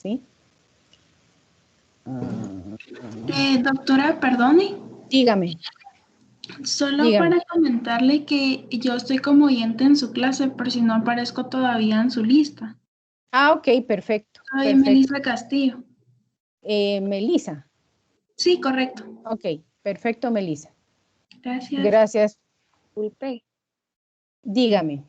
¿sí? Doctora, perdone. Dígame. Solo Dígame. para comentarle que yo estoy como oyente en su clase, por si no aparezco todavía en su lista. Ah, ok, perfecto. Soy Perfecto. Melissa Castillo. Melissa. Sí, correcto. Ok, perfecto, Melissa. Gracias. Gracias. Disculpe, Dígame.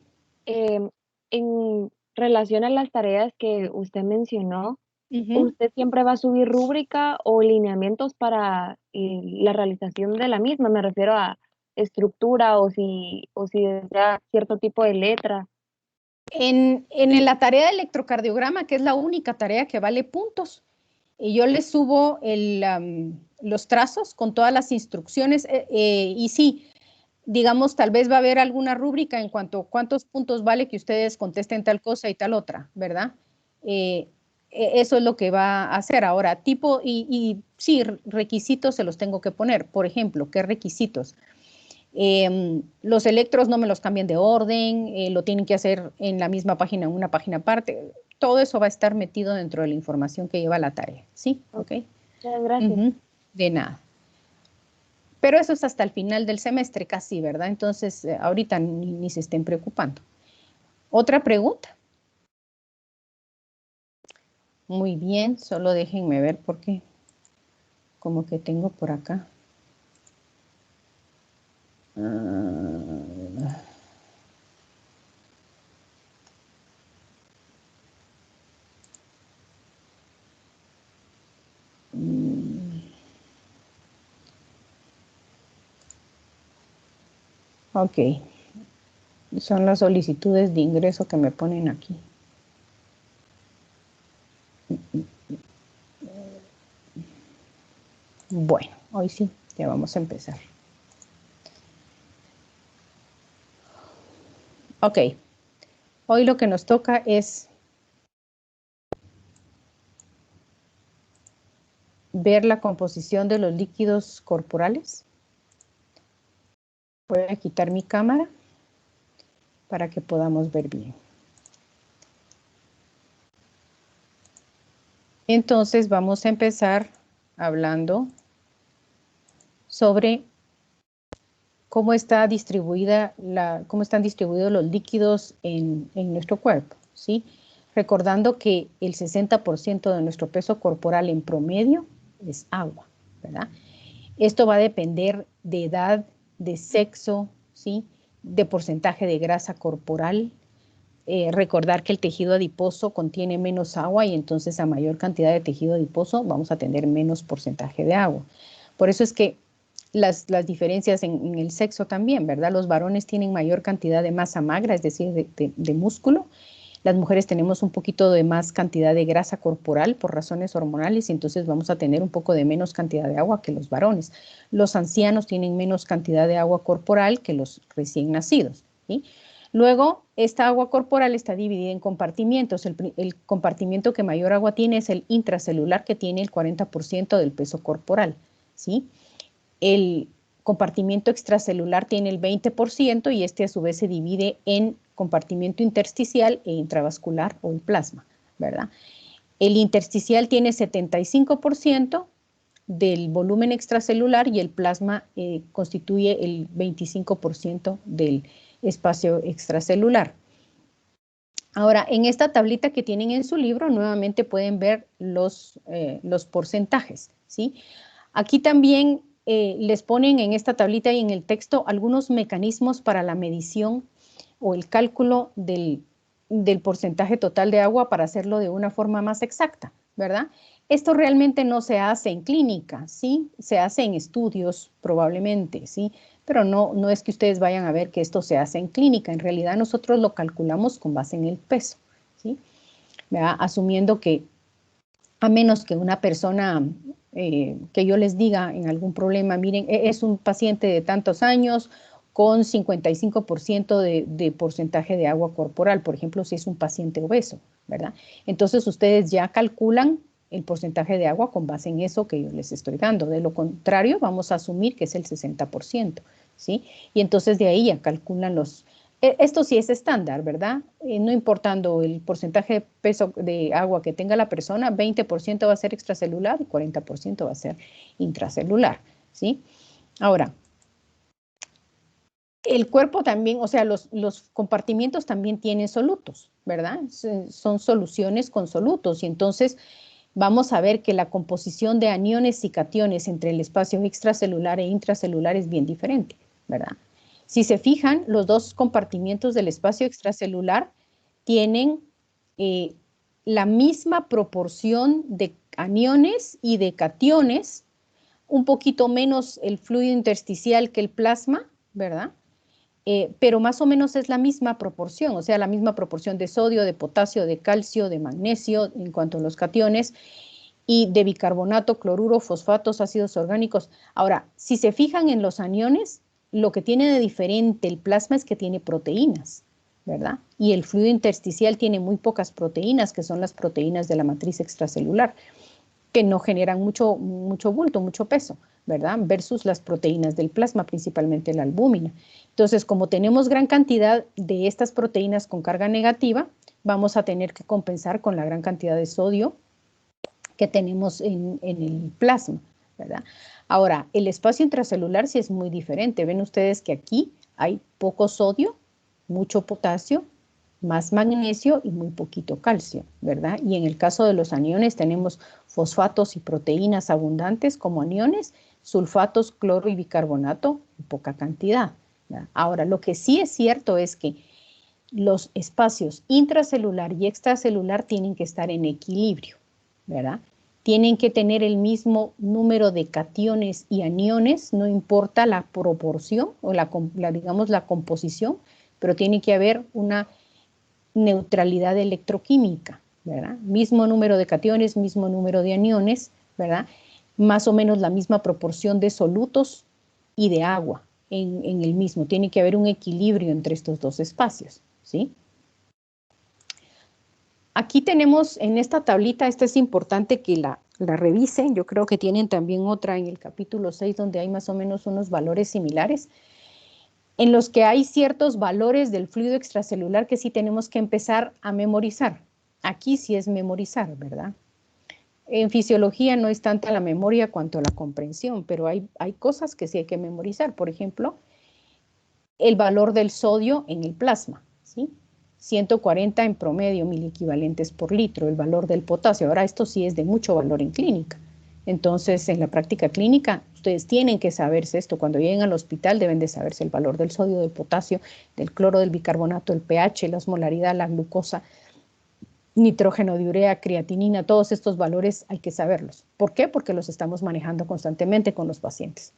en relación a las tareas que usted mencionó, Ujú. ¿usted siempre va a subir rúbrica o lineamientos para la realización de la misma? Me refiero a estructura o si desea cierto tipo de letra. En la tarea de electrocardiograma, que es la única tarea que vale puntos, y yo les subo los trazos con todas las instrucciones y sí, digamos, tal vez va a haber alguna rúbrica en cuanto a cuántos puntos vale que ustedes contesten tal cosa y tal otra, ¿verdad? Eso es lo que va a hacer ahora. Tipo, y sí, requisitos se los tengo que poner. Por ejemplo, ¿qué requisitos? Los electros no me los cambian de orden, lo tienen que hacer en la misma página, en una página aparte. Todo eso va a estar metido dentro de la información que lleva la tarea. ¿Sí? ¿Ok? Muchas gracias. De nada. Pero eso es hasta el final del semestre casi, ¿verdad? Entonces, ahorita ni se estén preocupando. ¿Otra pregunta? Muy bien, solo déjenme ver porque como que tengo por acá. Ok, son las solicitudes de ingreso que me ponen aquí. Bueno, hoy sí, ya vamos a empezar. Ok, hoy lo que nos toca es ver la composición de los líquidos corporales. Voy a quitar mi cámara para que podamos ver bien. Entonces vamos a empezar hablando sobre cómo están distribuidos los líquidos en nuestro cuerpo, ¿sí? Recordando que el 60% de nuestro peso corporal en promedio es agua, ¿verdad? Esto va a depender de edad, de sexo, ¿sí? De porcentaje de grasa corporal. Recordar que el tejido adiposo contiene menos agua y entonces a mayor cantidad de tejido adiposo vamos a tener menos porcentaje de agua. Por eso es que las diferencias en el sexo también, ¿verdad? Los varones tienen mayor cantidad de masa magra, es decir, de músculo. Las mujeres tenemos un poquito de más cantidad de grasa corporal por razones hormonales y entonces vamos a tener un poco de menos cantidad de agua que los varones. Los ancianos tienen menos cantidad de agua corporal que los recién nacidos, ¿sí? Luego, esta agua corporal está dividida en compartimientos. El compartimiento que mayor agua tiene es el intracelular, que tiene el 40% del peso corporal, ¿sí? El compartimiento extracelular tiene el 20% y este a su vez se divide en compartimiento intersticial e intravascular o el plasma, ¿verdad? El intersticial tiene 75% del volumen extracelular y el plasma constituye el 25% del espacio extracelular. Ahora, en esta tablita que tienen en su libro, nuevamente pueden ver los porcentajes, ¿sí? Aquí también les ponen en esta tablita y en el texto algunos mecanismos para la medición o el cálculo del porcentaje total de agua para hacerlo de una forma más exacta, ¿verdad? Esto realmente no se hace en clínica, ¿sí? Se hace en estudios probablemente, ¿sí? Pero no es que ustedes vayan a ver que esto se hace en clínica. En realidad nosotros lo calculamos con base en el peso, ¿sí? ¿Verdad? Asumiendo que a menos que una persona que yo les diga en algún problema, miren, es un paciente de tantos años con 55% de porcentaje de agua corporal, por ejemplo, si es un paciente obeso, ¿verdad? Entonces ustedes ya calculan el porcentaje de agua con base en eso que yo les estoy dando. De lo contrario, vamos a asumir que es el 60%, ¿sí? Y entonces de ahí ya calculan Esto sí es estándar, ¿verdad? No importando el porcentaje de peso de agua que tenga la persona, 20% va a ser extracelular y 40% va a ser intracelular, ¿sí? Ahora, el cuerpo también, o sea, los compartimientos también tienen solutos, ¿verdad? Son soluciones con solutos y entonces vamos a ver que la composición de aniones y cationes entre el espacio extracelular e intracelular es bien diferente, ¿verdad? Si se fijan, los dos compartimientos del espacio extracelular tienen la misma proporción de aniones y de cationes, un poquito menos el fluido intersticial que el plasma, ¿verdad? Pero más o menos es la misma proporción, o sea, la misma proporción de sodio, de potasio, de calcio, de magnesio en cuanto a los cationes y de bicarbonato, cloruro, fosfatos, ácidos orgánicos. Ahora, si se fijan en los aniones, lo que tiene de diferente el plasma es que tiene proteínas, ¿verdad? Y el fluido intersticial tiene muy pocas proteínas, que son las proteínas de la matriz extracelular, que no generan mucho bulto, mucho peso, ¿verdad? Versus las proteínas del plasma, principalmente la albúmina. Entonces, como tenemos gran cantidad de estas proteínas con carga negativa, vamos a tener que compensar con la gran cantidad de sodio que tenemos en el plasma, ¿verdad? Ahora, el espacio intracelular sí es muy diferente. Ven ustedes que aquí hay poco sodio, mucho potasio, más magnesio y muy poquito calcio, ¿verdad? Y en el caso de los aniones tenemos fosfatos y proteínas abundantes como aniones, sulfatos, cloro y bicarbonato en poca cantidad, ¿verdad? Ahora, lo que sí es cierto es que los espacios intracelular y extracelular tienen que estar en equilibrio, ¿verdad? Tienen que tener el mismo número de cationes y aniones, no importa la proporción o digamos la composición, pero tiene que haber una neutralidad electroquímica, ¿verdad? Mismo número de cationes, mismo número de aniones, ¿verdad? Más o menos la misma proporción de solutos y de agua en el mismo. Tiene que haber un equilibrio entre estos dos espacios, ¿sí? Aquí tenemos en esta tablita, esta es importante que la revisen, yo creo que tienen también otra en el capítulo 6 donde hay más o menos unos valores similares, en los que hay ciertos valores del fluido extracelular que sí tenemos que empezar a memorizar. Aquí sí es memorizar, ¿verdad? En fisiología no es tanta la memoria cuanto la comprensión, pero hay cosas que sí hay que memorizar. Por ejemplo, el valor del sodio en el plasma, ¿sí? 140 en promedio miliequivalentes por litro, el valor del potasio. Ahora, esto sí es de mucho valor en clínica. Entonces, en la práctica clínica, ustedes tienen que saberse esto. Cuando lleguen al hospital deben de saberse el valor del sodio, del potasio, del cloro, del bicarbonato, el pH, la osmolaridad, la glucosa, nitrógeno de urea, creatinina, todos estos valores hay que saberlos. ¿Por qué? Porque los estamos manejando constantemente con los pacientes.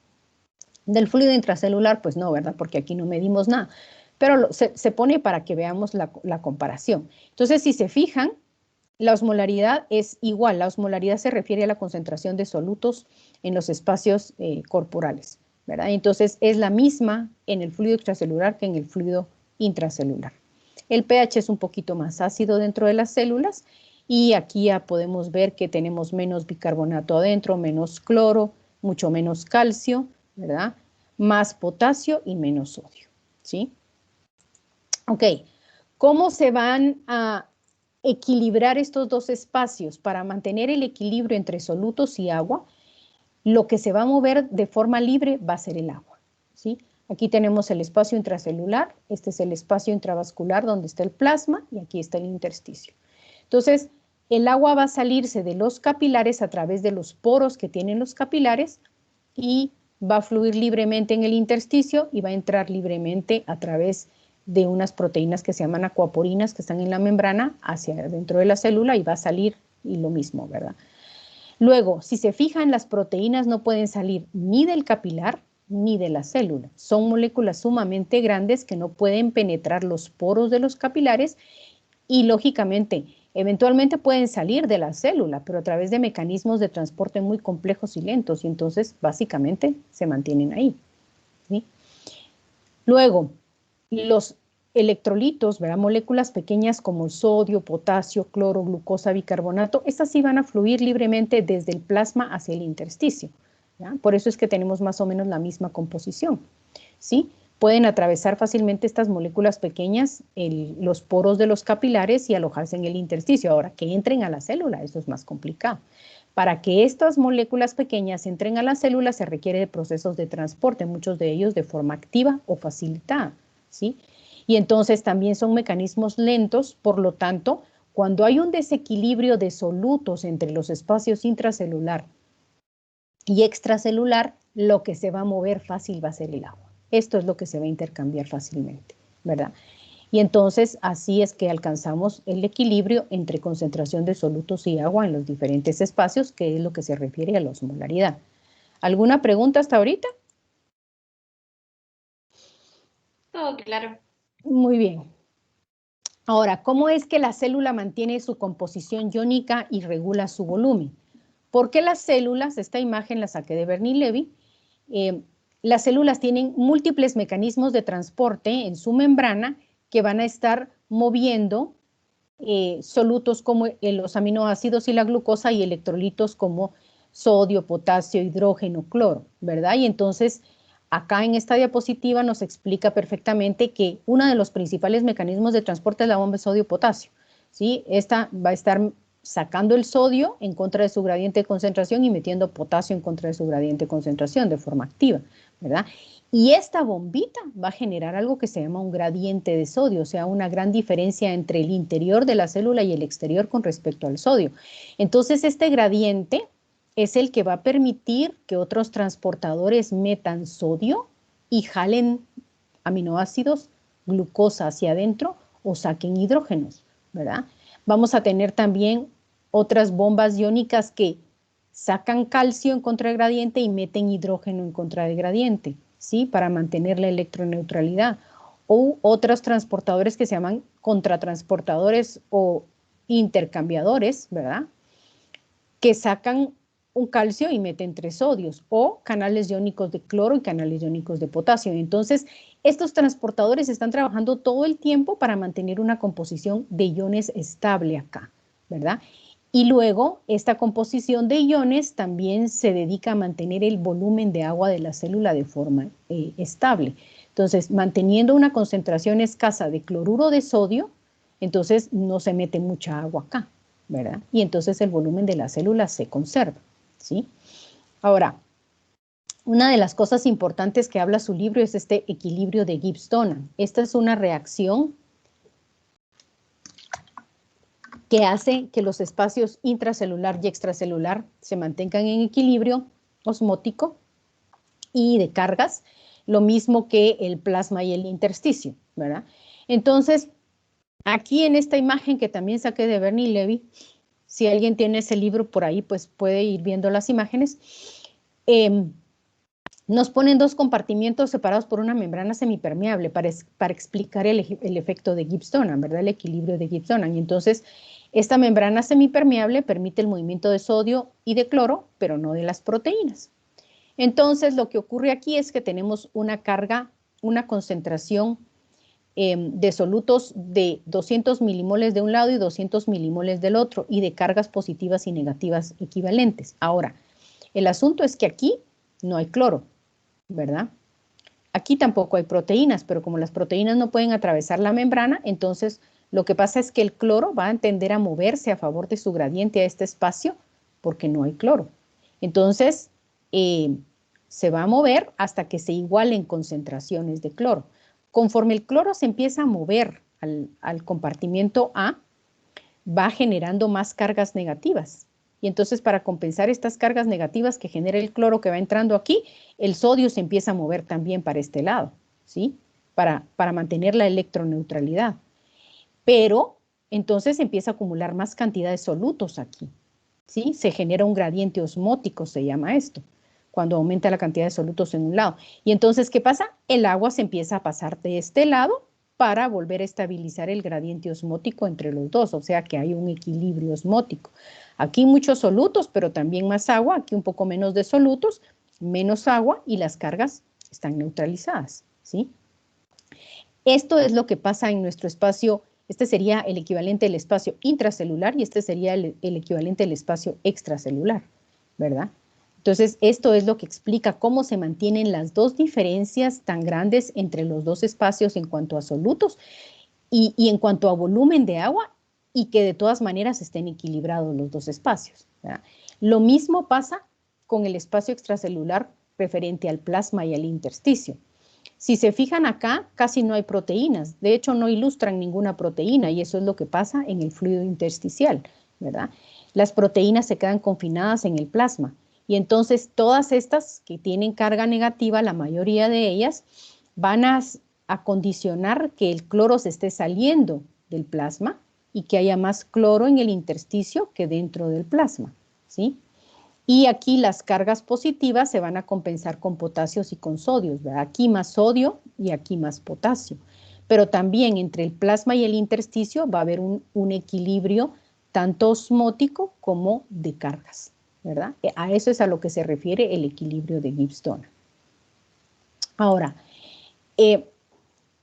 Del fluido intracelular, pues no, ¿verdad? Porque aquí no medimos nada. Pero se pone para que veamos la comparación. Entonces, si se fijan, la osmolaridad es igual. La osmolaridad se refiere a la concentración de solutos en los espacios corporales, ¿verdad? Entonces, es la misma en el fluido extracelular que en el fluido intracelular. El pH es un poquito más ácido dentro de las células y aquí ya podemos ver que tenemos menos bicarbonato adentro, menos cloro, mucho menos calcio, ¿verdad? Más potasio y menos sodio, ¿sí? Ok, ¿cómo se van a equilibrar estos dos espacios? Para mantener el equilibrio entre solutos y agua, lo que se va a mover de forma libre va a ser el agua, ¿sí? Aquí tenemos el espacio intracelular, este es el espacio intravascular donde está el plasma y aquí está el intersticio. Entonces, el agua va a salirse de los capilares a través de los poros que tienen los capilares y va a fluir libremente en el intersticio y va a entrar libremente a través de unas proteínas que se llaman acuaporinas que están en la membrana hacia dentro de la célula y va a salir y lo mismo, ¿verdad? Luego, si se fijan, las proteínas no pueden salir ni del capilar ni de la célula. Son moléculas sumamente grandes que no pueden penetrar los poros de los capilares y, lógicamente, eventualmente pueden salir de la célula, pero a través de mecanismos de transporte muy complejos y lentos, y entonces, básicamente, se mantienen ahí, ¿sí? Luego, los electrolitos, ¿verdad? Moléculas pequeñas como sodio, potasio, cloro, glucosa, bicarbonato, estas sí van a fluir libremente desde el plasma hacia el intersticio, ¿ya? Por eso es que tenemos más o menos la misma composición, ¿sí? pueden atravesar fácilmente estas moléculas pequeñas los poros de los capilares y alojarse en el intersticio. Ahora, que entren a la célula, eso es más complicado. Para que estas moléculas pequeñas entren a la célula se requiere de procesos de transporte, muchos de ellos de forma activa o facilitada, ¿sí? Y entonces también son mecanismos lentos, por lo tanto, cuando hay un desequilibrio de solutos entre los espacios intracelular y extracelular, lo que se va a mover fácil va a ser el agua. Esto es lo que se va a intercambiar fácilmente, ¿verdad? Y entonces así es que alcanzamos el equilibrio entre concentración de solutos y agua en los diferentes espacios, que es lo que se refiere a la osmolaridad. ¿Alguna pregunta hasta ahorita? Todo claro. Muy bien. Ahora, ¿cómo es que la célula mantiene su composición iónica y regula su volumen? Porque las células, esta imagen la saqué de Bernie Levy, las células tienen múltiples mecanismos de transporte en su membrana que van a estar moviendo solutos como los aminoácidos y la glucosa y electrolitos como sodio, potasio, hidrógeno, cloro, ¿verdad? Y entonces acá en esta diapositiva nos explica perfectamente que uno de los principales mecanismos de transporte es la bomba de sodio-potasio, ¿sí? Esta va a estar sacando el sodio en contra de su gradiente de concentración y metiendo potasio en contra de su gradiente de concentración de forma activa, ¿verdad? Y esta bombita va a generar algo que se llama un gradiente de sodio, o sea, una gran diferencia entre el interior de la célula y el exterior con respecto al sodio. Entonces, este gradiente es el que va a permitir que otros transportadores metan sodio y jalen aminoácidos, glucosa hacia adentro o saquen hidrógenos, ¿verdad? Vamos a tener también otras bombas iónicas que sacan calcio en contra del gradiente y meten hidrógeno en contra del gradiente, ¿sí? Para mantener la electroneutralidad. O otros transportadores que se llaman contratransportadores o intercambiadores, ¿verdad? Que sacan un calcio y meten 3 sodios, o canales iónicos de cloro y canales iónicos de potasio. Entonces, estos transportadores están trabajando todo el tiempo para mantener una composición de iones estable acá, ¿verdad? Y luego, esta composición de iones también se dedica a mantener el volumen de agua de la célula de forma estable. Entonces, manteniendo una concentración escasa de cloruro de sodio, entonces no se mete mucha agua acá, ¿verdad? Y entonces el volumen de la célula se conserva, ¿sí? Ahora, una de las cosas importantes que habla su libro es este equilibrio de Gibbs-Donan. Esta es una reacción que hace que los espacios intracelular y extracelular se mantengan en equilibrio osmótico y de cargas, lo mismo que el plasma y el intersticio, ¿verdad? Entonces, aquí en esta imagen que también saqué de Bernie Levy, si alguien tiene ese libro por ahí, pues puede ir viendo las imágenes. Nos ponen 2 compartimientos separados por una membrana semipermeable para explicar el efecto de Gibbs-Donan, ¿verdad? El equilibrio de Gibbs-Donan. Y entonces, esta membrana semipermeable permite el movimiento de sodio y de cloro, pero no de las proteínas. Entonces, lo que ocurre aquí es que tenemos una carga, una concentración de solutos de 200 milimoles de un lado y 200 milimoles del otro, y de cargas positivas y negativas equivalentes. Ahora, el asunto es que aquí no hay cloro, ¿verdad? Aquí tampoco hay proteínas, pero como las proteínas no pueden atravesar la membrana, entonces lo que pasa es que el cloro va a tender a moverse a favor de su gradiente a este espacio porque no hay cloro. Entonces, se va a mover hasta que se igualen concentraciones de cloro. Conforme el cloro se empieza a mover al compartimiento A, va generando más cargas negativas. Y entonces, para compensar estas cargas negativas que genera el cloro que va entrando aquí, el sodio se empieza a mover también para este lado, ¿sí? Para mantener la electroneutralidad. Pero entonces empieza a acumular más cantidad de solutos aquí, ¿sí? Se genera un gradiente osmótico, se llama esto, cuando aumenta la cantidad de solutos en un lado. Y entonces, ¿qué pasa? El agua se empieza a pasar de este lado para volver a estabilizar el gradiente osmótico entre los dos, o sea que hay un equilibrio osmótico. Aquí muchos solutos, pero también más agua, aquí un poco menos de solutos, menos agua y las cargas están neutralizadas, ¿sí? Esto es lo que pasa en nuestro espacio. Este sería el equivalente del espacio intracelular y este sería el equivalente del espacio extracelular, ¿verdad? Entonces, esto es lo que explica cómo se mantienen las dos diferencias tan grandes entre los dos espacios en cuanto a solutos y en cuanto a volumen de agua, y que de todas maneras estén equilibrados los dos espacios, ¿verdad? Lo mismo pasa con el espacio extracelular referente al plasma y al intersticio. Si se fijan acá, casi no hay proteínas. De hecho, no ilustran ninguna proteína, y eso es lo que pasa en el fluido intersticial, ¿verdad? Las proteínas se quedan confinadas en el plasma. Y entonces todas estas que tienen carga negativa, la mayoría de ellas, van a condicionar que el cloro se esté saliendo del plasma y que haya más cloro en el intersticio que dentro del plasma, ¿sí? Y aquí las cargas positivas se van a compensar con potasios y con sodios, ¿verdad? Aquí más sodio y aquí más potasio. Pero también entre el plasma y el intersticio va a haber un equilibrio tanto osmótico como de cargas, ¿verdad? A eso es a lo que se refiere el equilibrio de Gibbs-Donner. Ahora,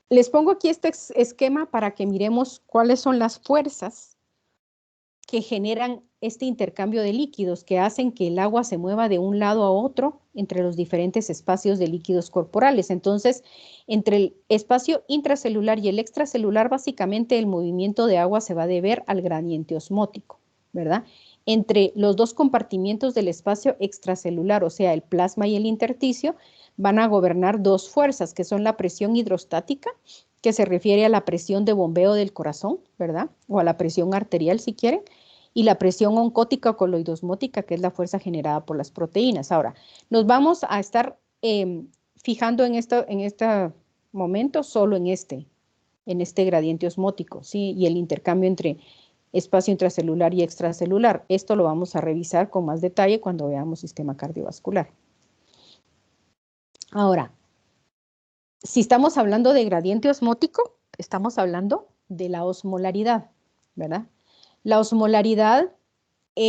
les pongo aquí este esquema para que miremos cuáles son las fuerzas que generan este intercambio de líquidos, que hacen que el agua se mueva de un lado a otro entre los diferentes espacios de líquidos corporales. Entonces, entre el espacio intracelular y el extracelular, básicamente el movimiento de agua se va a deber al gradiente osmótico, ¿verdad? Entre los dos compartimientos del espacio extracelular, o sea, el plasma y el intersticio, van a gobernar dos fuerzas, que son la presión hidrostática, que se refiere a la presión de bombeo del corazón, ¿verdad? O a la presión arterial, si quieren, y la presión oncótica o coloidosmótica, que es la fuerza generada por las proteínas. Ahora, nos vamos a estar fijando en este momento solo en este gradiente osmótico, ¿sí? Y el intercambio entre espacio intracelular y extracelular. Esto lo vamos a revisar con más detalle cuando veamos sistema cardiovascular. Ahora, si estamos hablando de gradiente osmótico, estamos hablando de la osmolaridad, ¿verdad? La osmolaridad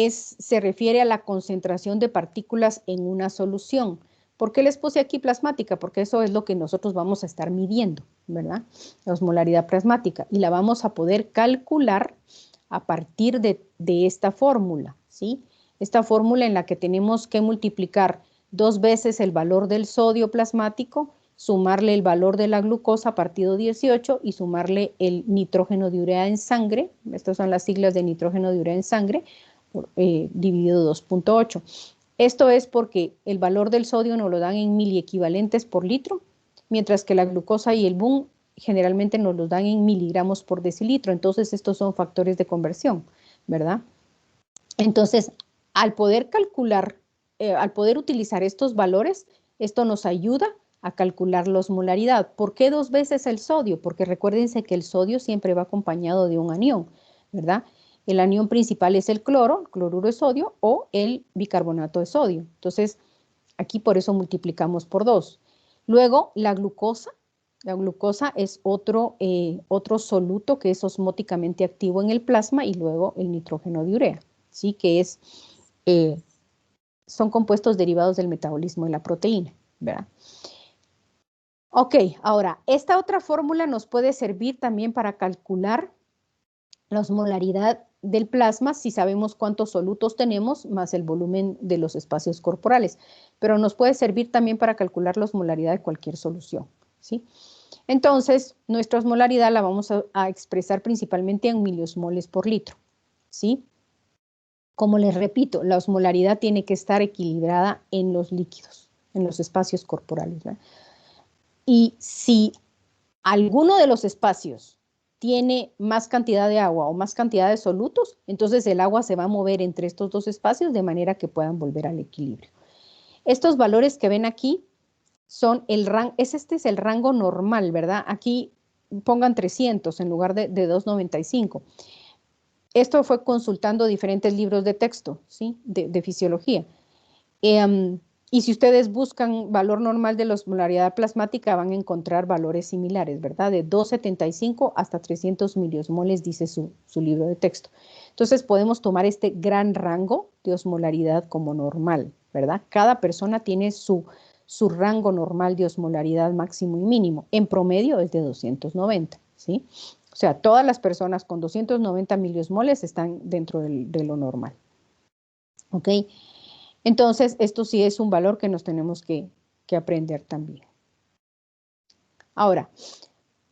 se refiere a la concentración de partículas en una solución. ¿Por qué les puse aquí plasmática? Porque eso es lo que nosotros vamos a estar midiendo, ¿verdad? La osmolaridad plasmática. Y la vamos a poder calcular a partir de esta fórmula, ¿sí? Esta fórmula en la que tenemos que multiplicar 2 veces el valor del sodio plasmático, sumarle el valor de la glucosa partido 18 y sumarle el nitrógeno de urea en sangre. Estas son las siglas de nitrógeno de urea en sangre, dividido 2.8. Esto es porque el valor del sodio nos lo dan en miliequivalentes por litro, mientras que la glucosa y el BUN generalmente nos los dan en miligramos por decilitro. Entonces estos son factores de conversión, ¿verdad? Entonces, al poder calcular, al poder utilizar estos valores, esto nos ayuda a calcular la osmolaridad. ¿Por qué 2 veces el sodio? Porque recuérdense que el sodio siempre va acompañado de un anión, ¿verdad? El anión principal es el cloro, cloruro de sodio, o el bicarbonato de sodio. Entonces, aquí por eso multiplicamos por 2. Luego, la glucosa. La glucosa es otro soluto que es osmóticamente activo en el plasma, y luego el nitrógeno de urea, ¿sí? Que son compuestos derivados del metabolismo de la proteína, ¿verdad? Ok, ahora, esta otra fórmula nos puede servir también para calcular la osmolaridad del plasma si sabemos cuántos solutos tenemos más el volumen de los espacios corporales, pero nos puede servir también para calcular la osmolaridad de cualquier solución, ¿sí? Entonces, nuestra osmolaridad la vamos a expresar principalmente en miliosmoles por litro, ¿sí? Como les repito, la osmolaridad tiene que estar equilibrada en los líquidos, en los espacios corporales, ¿verdad? Y si alguno de los espacios tiene más cantidad de agua o más cantidad de solutos, entonces el agua se va a mover entre estos dos espacios de manera que puedan volver al equilibrio. Estos valores que ven aquí son el rango, este es el rango normal, ¿verdad? Aquí pongan 300 en lugar de 295. Esto fue consultando diferentes libros de texto, ¿sí? De fisiología. Y si ustedes buscan valor normal de la osmolaridad plasmática, van a encontrar valores similares, ¿verdad? De 275 hasta 300 miliosmoles, dice su libro de texto. Entonces, podemos tomar este gran rango de osmolaridad como normal, ¿verdad? Cada persona tiene su rango normal de osmolaridad máximo y mínimo. En promedio es de 290, ¿sí? O sea, todas las personas con 290 miliosmoles están dentro de lo normal, ¿ok? Entonces, esto sí es un valor que nos tenemos que aprender también. Ahora,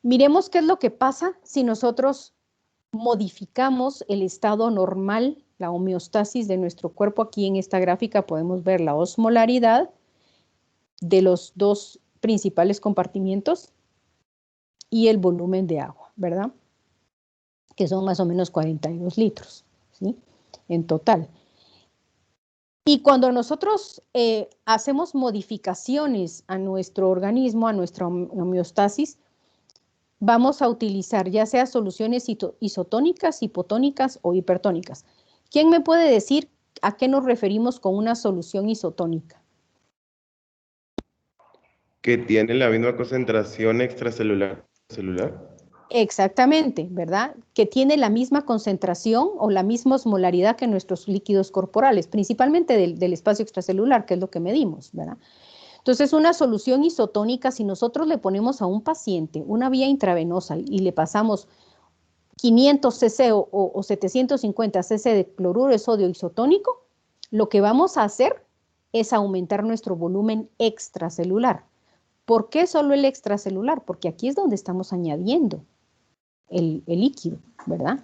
miremos qué es lo que pasa si nosotros modificamos el estado normal, la homeostasis de nuestro cuerpo. Aquí en esta gráfica podemos ver la osmolaridad de los dos principales compartimientos y el volumen de agua, ¿verdad? Que son más o menos 42 litros, ¿sí? En total. Y cuando nosotros hacemos modificaciones a nuestro organismo, a nuestra homeostasis, vamos a utilizar ya sea soluciones isotónicas, hipotónicas o hipertónicas. ¿Quién me puede decir a qué nos referimos con una solución isotónica? Que tiene la misma concentración extracelular. Exactamente, ¿verdad? Que tiene la misma concentración o la misma osmolaridad que nuestros líquidos corporales, principalmente del espacio extracelular, que es lo que medimos, ¿verdad? Entonces, una solución isotónica, si nosotros le ponemos a un paciente una vía intravenosa y le pasamos 500 cc o 750 cc de cloruro de sodio isotónico, lo que vamos a hacer es aumentar nuestro volumen extracelular. ¿Por qué solo el extracelular? Porque aquí es donde estamos añadiendo el líquido, ¿verdad?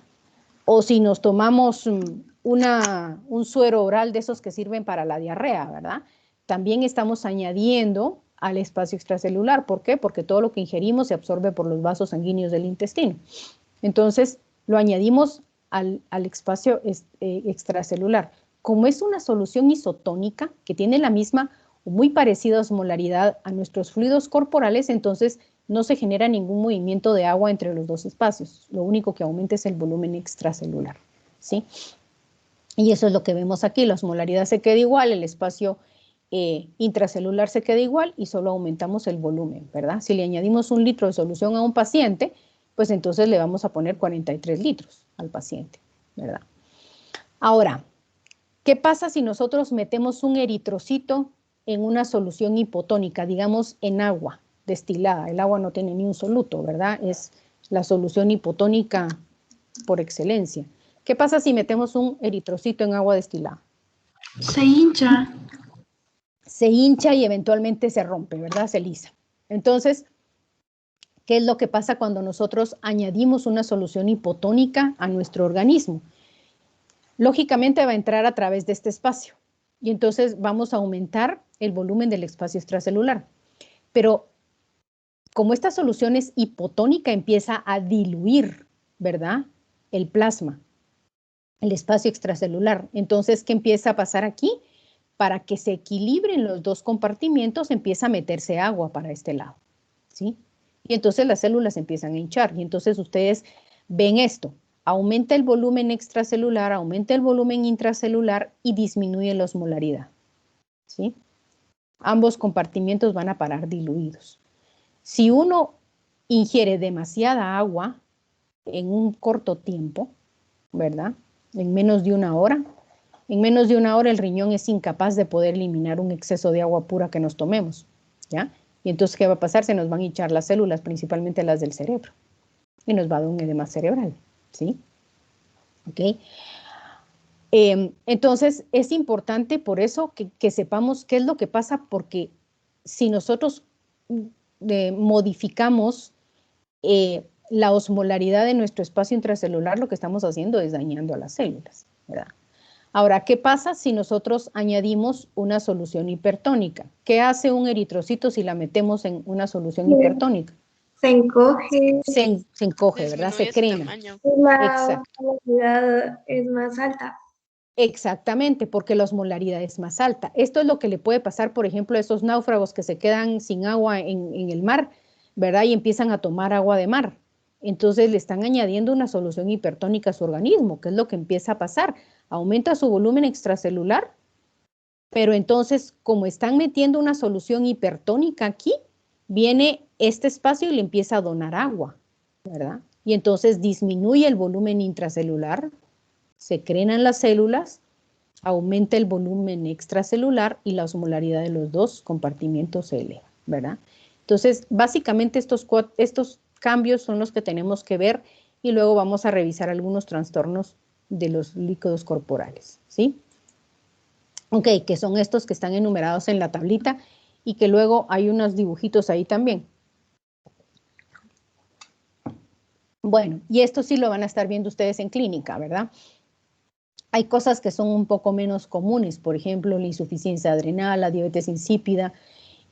O si nos tomamos un suero oral de esos que sirven para la diarrea, ¿verdad? También estamos añadiendo al espacio extracelular. ¿Por qué? Porque todo lo que ingerimos se absorbe por los vasos sanguíneos del intestino. Entonces, lo añadimos al espacio extracelular. Como es una solución isotónica que tiene la misma o muy parecida osmolaridad a nuestros fluidos corporales, entonces no se genera ningún movimiento de agua entre los dos espacios. Lo único que aumenta es el volumen extracelular, ¿sí? Y eso es lo que vemos aquí. La osmolaridad se queda igual, el espacio intracelular se queda igual y solo aumentamos el volumen, ¿verdad? Si le añadimos 1 litro de solución a un paciente, pues entonces le vamos a poner 43 litros al paciente, ¿verdad? Ahora, ¿qué pasa si nosotros metemos un eritrocito en una solución hipotónica, digamos en agua destilada? El agua no tiene ni un soluto, ¿verdad? Es la solución hipotónica por excelencia. ¿Qué pasa si metemos un eritrocito en agua destilada? Se hincha. Se hincha y eventualmente se rompe, ¿verdad? Se lisa. Entonces, ¿qué es lo que pasa cuando nosotros añadimos una solución hipotónica a nuestro organismo? Lógicamente va a entrar a través de este espacio y entonces vamos a aumentar el volumen del espacio extracelular. Pero como esta solución es hipotónica, empieza a diluir, ¿verdad? El plasma, el espacio extracelular. Entonces, ¿qué empieza a pasar aquí? Para que se equilibren los dos compartimientos, empieza a meterse agua para este lado, ¿sí? Y entonces las células empiezan a hinchar. Y entonces ustedes ven esto. Aumenta el volumen extracelular, aumenta el volumen intracelular y disminuye la osmolaridad, ¿sí? Ambos compartimientos van a parar diluidos. Si uno ingiere demasiada agua en un corto tiempo, ¿verdad? En menos de 1 hora, el riñón es incapaz de poder eliminar un exceso de agua pura que nos tomemos, ¿ya? Y entonces, ¿qué va a pasar? Se nos van a hinchar las células, principalmente las del cerebro, y nos va a dar un edema cerebral, ¿sí? ¿Ok? Entonces, es importante por eso que sepamos qué es lo que pasa, porque si nosotros modificamos la osmolaridad de nuestro espacio intracelular, lo que estamos haciendo es dañando a las células, ¿verdad? Ahora, ¿qué pasa si nosotros añadimos una solución hipertónica? ¿Qué hace un eritrocito si la metemos en una solución hipertónica? Se encoge. Se encoge, ¿verdad? Se crema. La osmolaridad es más alta. Exactamente, porque la osmolaridad es más alta. Esto es lo que le puede pasar, por ejemplo, a esos náufragos que se quedan sin agua en el mar, ¿verdad? Y empiezan a tomar agua de mar. Entonces le están añadiendo una solución hipertónica a su organismo. ¿Qué es lo que empieza a pasar? Aumenta su volumen extracelular, pero entonces, como están metiendo una solución hipertónica aquí, viene este espacio y le empieza a donar agua, ¿verdad? Y entonces disminuye el volumen intracelular, se crean las células, aumenta el volumen extracelular y la osmolaridad de los dos compartimientos se eleva, ¿verdad? Entonces, básicamente estos cambios son los que tenemos que ver y luego vamos a revisar algunos trastornos de los líquidos corporales, ¿sí? Ok, que son estos que están enumerados en la tablita y que luego hay unos dibujitos ahí también. Bueno, y esto sí lo van a estar viendo ustedes en clínica, ¿verdad? Hay cosas que son un poco menos comunes, por ejemplo, la insuficiencia adrenal, la diabetes insípida,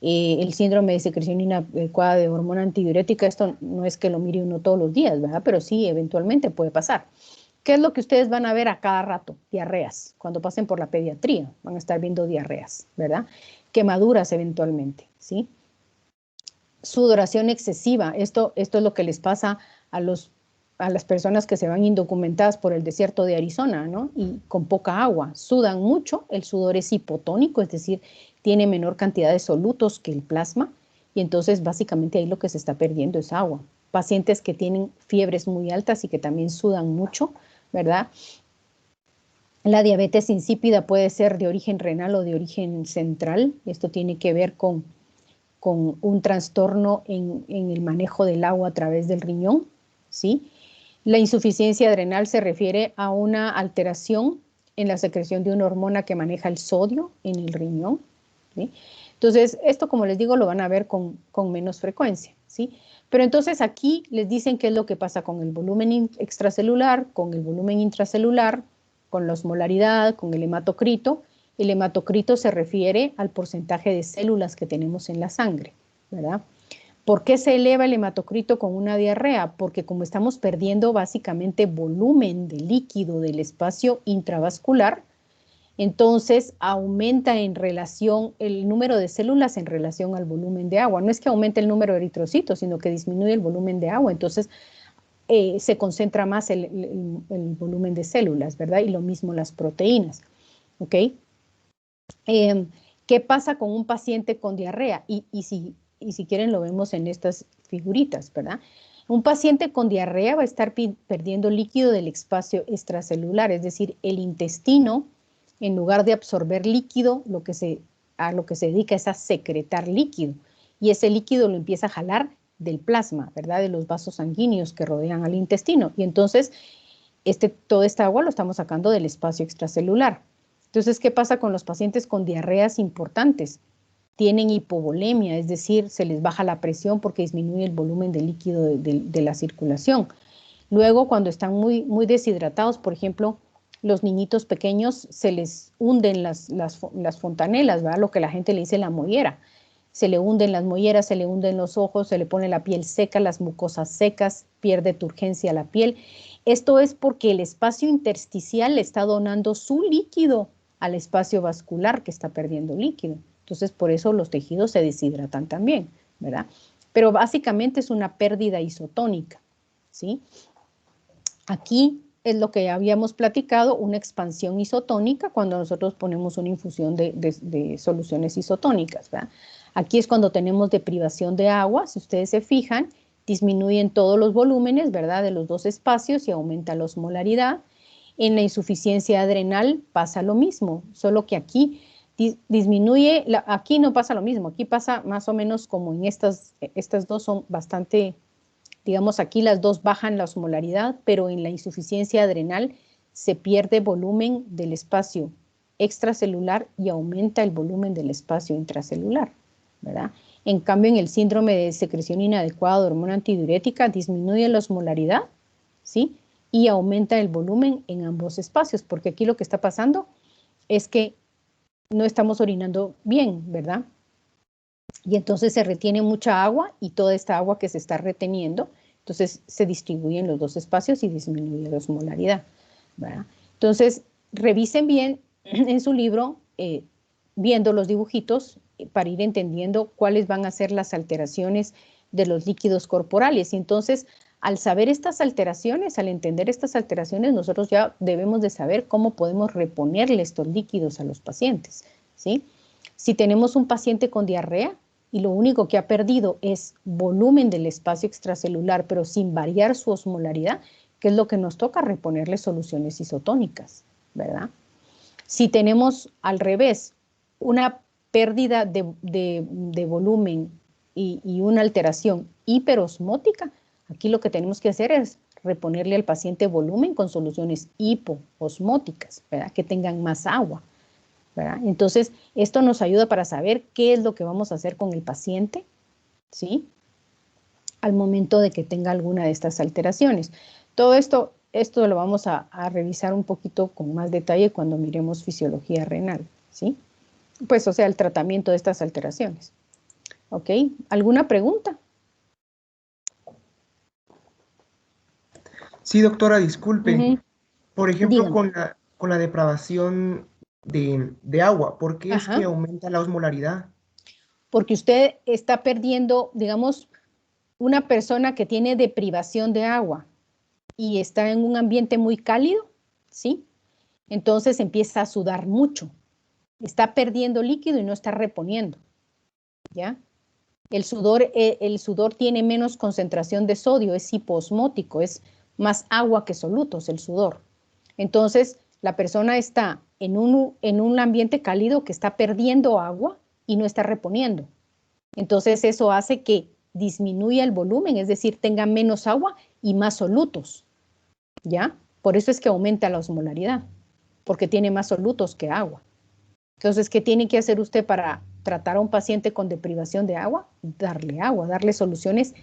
el síndrome de secreción inadecuada de hormona antidiurética. Esto no es que lo mire uno todos los días, ¿verdad? Pero sí, eventualmente puede pasar. ¿Qué es lo que ustedes van a ver a cada rato? Diarreas. Cuando pasen por la pediatría, van a estar viendo diarreas, ¿verdad? Quemaduras eventualmente, ¿sí? Sudoración excesiva. Esto es lo que les pasa a las personas que se van indocumentadas por el desierto de Arizona, ¿no? Y con poca agua. Sudan mucho, el sudor es hipotónico, es decir, tiene menor cantidad de solutos que el plasma, y entonces básicamente ahí lo que se está perdiendo es agua. Pacientes que tienen fiebres muy altas y que también sudan mucho, ¿verdad? La diabetes insípida puede ser de origen renal o de origen central. Esto tiene que ver con un trastorno en el manejo del agua a través del riñón, ¿sí? La insuficiencia adrenal se refiere a una alteración en la secreción de una hormona que maneja el sodio en el riñón, ¿sí? Entonces, esto, como les digo, lo van a ver con menos frecuencia, ¿sí? Pero entonces aquí les dicen qué es lo que pasa con el volumen extracelular, con el volumen intracelular, con la osmolaridad, con el hematocrito. El hematocrito se refiere al porcentaje de células que tenemos en la sangre, ¿verdad? ¿Por qué se eleva el hematocrito con una diarrea? Porque como estamos perdiendo básicamente volumen de líquido del espacio intravascular, entonces aumenta en relación el número de células en relación al volumen de agua. No es que aumente el número de eritrocitos, sino que disminuye el volumen de agua. Entonces se concentra más el volumen de células, ¿verdad? Y lo mismo las proteínas, ¿ok? ¿Qué pasa con un paciente con diarrea? Y si quieren lo vemos en estas figuritas, ¿verdad? Un paciente con diarrea va a estar perdiendo líquido del espacio extracelular, es decir, el intestino, en lugar de absorber líquido, a lo que se dedica es a secretar líquido. Y ese líquido lo empieza a jalar del plasma, ¿verdad? De los vasos sanguíneos que rodean al intestino. Y entonces, toda esta agua lo estamos sacando del espacio extracelular. Entonces, ¿qué pasa con los pacientes con diarreas importantes? Tienen hipovolemia, es decir, se les baja la presión porque disminuye el volumen de líquido de la circulación. Luego, cuando están muy deshidratados, por ejemplo, los niñitos pequeños se les hunden las fontanelas, ¿verdad? Lo que la gente le dice la mollera. Se le hunden las molleras, se le hunden los ojos, se le pone la piel seca, las mucosas secas, pierde turgencia la piel. Esto es porque el espacio intersticial le está donando su líquido al espacio vascular que está perdiendo líquido. Entonces, por eso los tejidos se deshidratan también, ¿verdad? Pero básicamente es una pérdida isotónica, ¿sí? Aquí es lo que habíamos platicado, una expansión isotónica cuando nosotros ponemos una infusión de soluciones isotónicas, ¿verdad? Aquí es cuando tenemos deprivación de agua, si ustedes se fijan, disminuyen todos los volúmenes, ¿verdad? De los dos espacios y aumenta la osmolaridad. En la insuficiencia adrenal pasa lo mismo, solo que aquí disminuye, aquí no pasa lo mismo, aquí pasa más o menos como en estas dos son bastante, digamos aquí las dos bajan la osmolaridad, pero en la insuficiencia adrenal se pierde volumen del espacio extracelular y aumenta el volumen del espacio intracelular, ¿verdad? En cambio, en el síndrome de secreción inadecuada de hormona antidiurética disminuye la osmolaridad, ¿sí? Y aumenta el volumen en ambos espacios, porque aquí lo que está pasando es que no estamos orinando bien, ¿verdad? Y entonces se retiene mucha agua y toda esta agua que se está reteniendo, entonces se distribuye en los dos espacios y disminuye la osmolaridad, ¿verdad? Entonces, revisen bien en su libro, viendo los dibujitos, para ir entendiendo cuáles van a ser las alteraciones de los líquidos corporales. Y entonces, al saber estas alteraciones, al entender estas alteraciones, nosotros ya debemos de saber cómo podemos reponerle estos líquidos a los pacientes, ¿sí? Si tenemos un paciente con diarrea y lo único que ha perdido es volumen del espacio extracelular, pero sin variar su osmolaridad, ¿qué es lo que nos toca? Reponerle soluciones isotónicas, ¿verdad? Si tenemos al revés una pérdida de volumen y una alteración hiperosmótica, aquí lo que tenemos que hacer es reponerle al paciente volumen con soluciones hipoosmóticas, ¿verdad? Que tengan más agua, ¿verdad? Entonces, esto nos ayuda para saber qué es lo que vamos a hacer con el paciente, ¿sí? Al momento de que tenga alguna de estas alteraciones. Todo esto lo vamos a revisar un poquito con más detalle cuando miremos fisiología renal, ¿sí? Pues, o sea, el tratamiento de estas alteraciones. ¿Ok? ¿Alguna pregunta? Sí, doctora, disculpe. Ujú. Por ejemplo, Dígame. con la depravación de agua, ¿por qué es Ajá. que aumenta la osmolaridad? Porque usted está perdiendo, digamos, una persona que tiene deprivación de agua y está en un ambiente muy cálido, ¿sí? Entonces empieza a sudar mucho. Está perdiendo líquido y no está reponiendo, ¿ya? El sudor tiene menos concentración de sodio, es hipoosmótico, es más agua que solutos el sudor. Entonces, la persona está en un ambiente cálido que está perdiendo agua y no está reponiendo. Entonces, eso hace que disminuya el volumen, es decir, tenga menos agua y más solutos, ¿ya? Por eso es que aumenta la osmolaridad, porque tiene más solutos que agua. Entonces, ¿qué tiene que hacer usted para tratar a un paciente con deprivación de agua? Darle agua, darle soluciones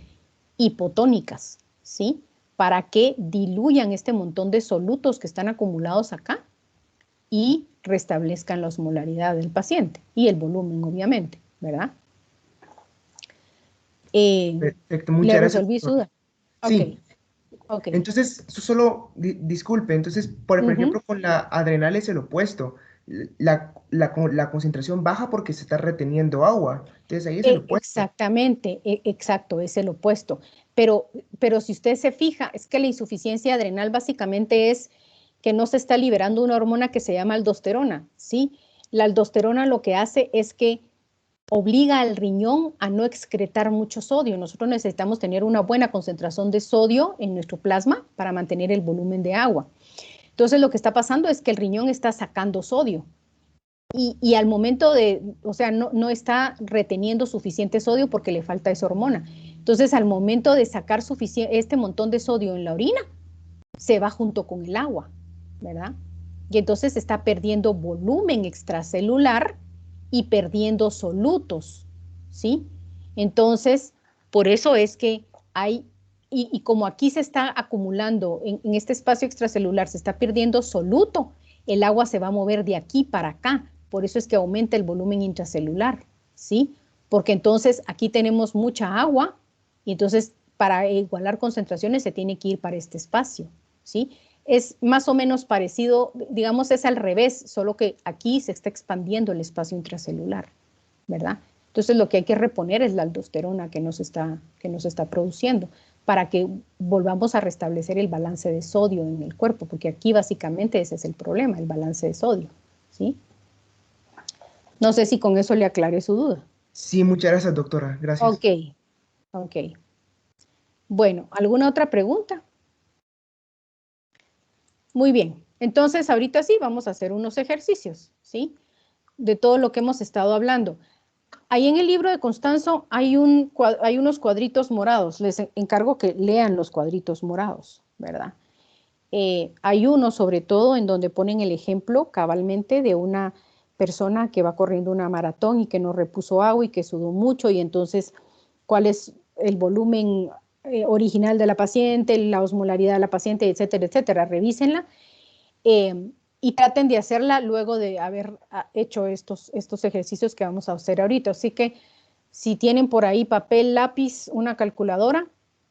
hipotónicas, ¿sí? Para que diluyan este montón de solutos que están acumulados acá y restablezcan la osmolaridad del paciente y el volumen, obviamente, ¿verdad? Perfecto, muchas ¿Le gracias, resolví su doctora. duda? Ok, Sí, ok. entonces, solo, disculpe, entonces, por ejemplo, con la adrenal es el opuesto. La concentración baja porque se está reteniendo agua. Entonces, ahí es el opuesto. Exactamente, exacto, es el opuesto. Pero si usted se fija, es que la insuficiencia adrenal básicamente es que no se está liberando una hormona que se llama aldosterona, ¿sí? La aldosterona lo que hace es que obliga al riñón a no excretar mucho sodio. Nosotros necesitamos tener una buena concentración de sodio en nuestro plasma para mantener el volumen de agua. Entonces, lo que está pasando es que el riñón está sacando sodio. Y al momento de, o sea, no está reteniendo suficiente sodio porque le falta esa hormona. Entonces, al momento de sacar este montón de sodio en la orina, se va junto con el agua, ¿verdad? Y entonces está perdiendo volumen extracelular y perdiendo solutos, ¿sí? Entonces, por eso es que hay, y como aquí se está acumulando en este espacio extracelular, se está perdiendo soluto, el agua se va a mover de aquí para acá. Por eso es que aumenta el volumen intracelular, ¿sí? Porque entonces aquí tenemos mucha agua y entonces para igualar concentraciones se tiene que ir para este espacio, ¿sí? Es más o menos parecido, digamos, es al revés, solo que aquí se está expandiendo el espacio intracelular, ¿verdad? Entonces lo que hay que reponer es la aldosterona que nos está produciendo para que volvamos a restablecer el balance de sodio en el cuerpo, porque aquí básicamente ese es el problema, el balance de sodio, ¿sí? No sé si con eso le aclaré su duda. Sí, muchas gracias, doctora. Gracias. Ok, ok. Bueno, ¿alguna otra pregunta? Muy bien. Entonces, ahorita sí vamos a hacer unos ejercicios, ¿sí? De todo lo que hemos estado hablando. Ahí en el libro de Constanzo hay unos cuadritos morados. Les encargo que lean los cuadritos morados, ¿verdad? Hay uno sobre todo en donde ponen el ejemplo cabalmente de una persona que va corriendo una maratón y que no repuso agua y que sudó mucho y entonces cuál es el volumen original de la paciente, la osmolaridad de la paciente, etcétera, etcétera. Revísenla y traten de hacerla luego de haber hecho estos ejercicios que vamos a hacer ahorita. Así que si tienen por ahí papel, lápiz, una calculadora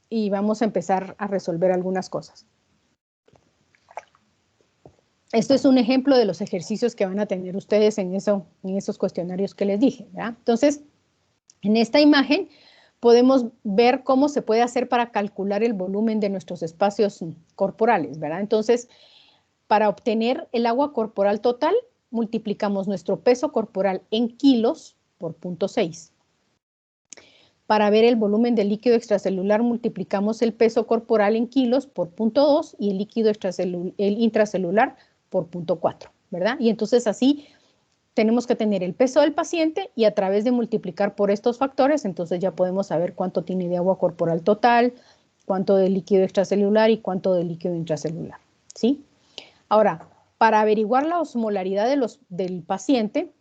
y vamos a empezar a resolver algunas cosas. Esto es un ejemplo de los ejercicios que van a tener ustedes en esos cuestionarios que les dije, ¿verdad? Entonces, en esta imagen podemos ver cómo se puede hacer para calcular el volumen de nuestros espacios corporales, ¿verdad? Entonces, para obtener el agua corporal total, multiplicamos nuestro peso corporal en kilos por 0.6. Para ver el volumen del líquido extracelular, multiplicamos el peso corporal en kilos por 0.2 y el líquido intracelular por 0.4, ¿verdad? Y entonces así tenemos que tener el peso del paciente y a través de multiplicar por estos factores, entonces ya podemos saber cuánto tiene de agua corporal total, cuánto de líquido extracelular y cuánto de líquido intracelular, ¿sí? Ahora, para averiguar la osmolaridad del paciente,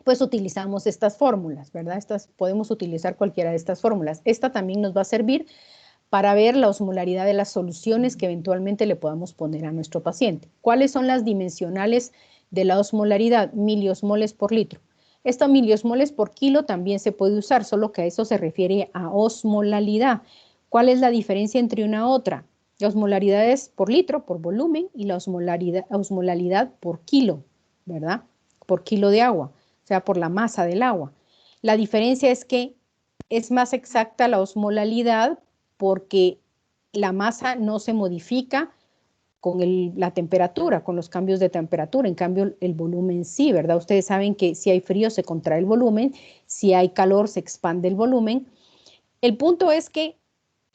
pues utilizamos estas fórmulas, ¿verdad? Podemos utilizar cualquiera de estas fórmulas. Esta también nos va a servir para ver la osmolaridad de las soluciones que eventualmente le podamos poner a nuestro paciente. ¿Cuáles son las dimensionales de la osmolaridad? Miliosmoles por litro. Esta miliosmoles por kilo también se puede usar, solo que a eso se refiere a osmolaridad. ¿Cuál es la diferencia entre una y otra? La osmolaridad es por litro, por volumen, y la osmolaridad por kilo, ¿verdad? Por kilo de agua, o sea, por la masa del agua. La diferencia es que es más exacta la osmolaridad porque la masa no se modifica con la temperatura, con los cambios de temperatura. En cambio, el volumen sí, ¿verdad? Ustedes saben que si hay frío se contrae el volumen, si hay calor se expande el volumen. El punto es que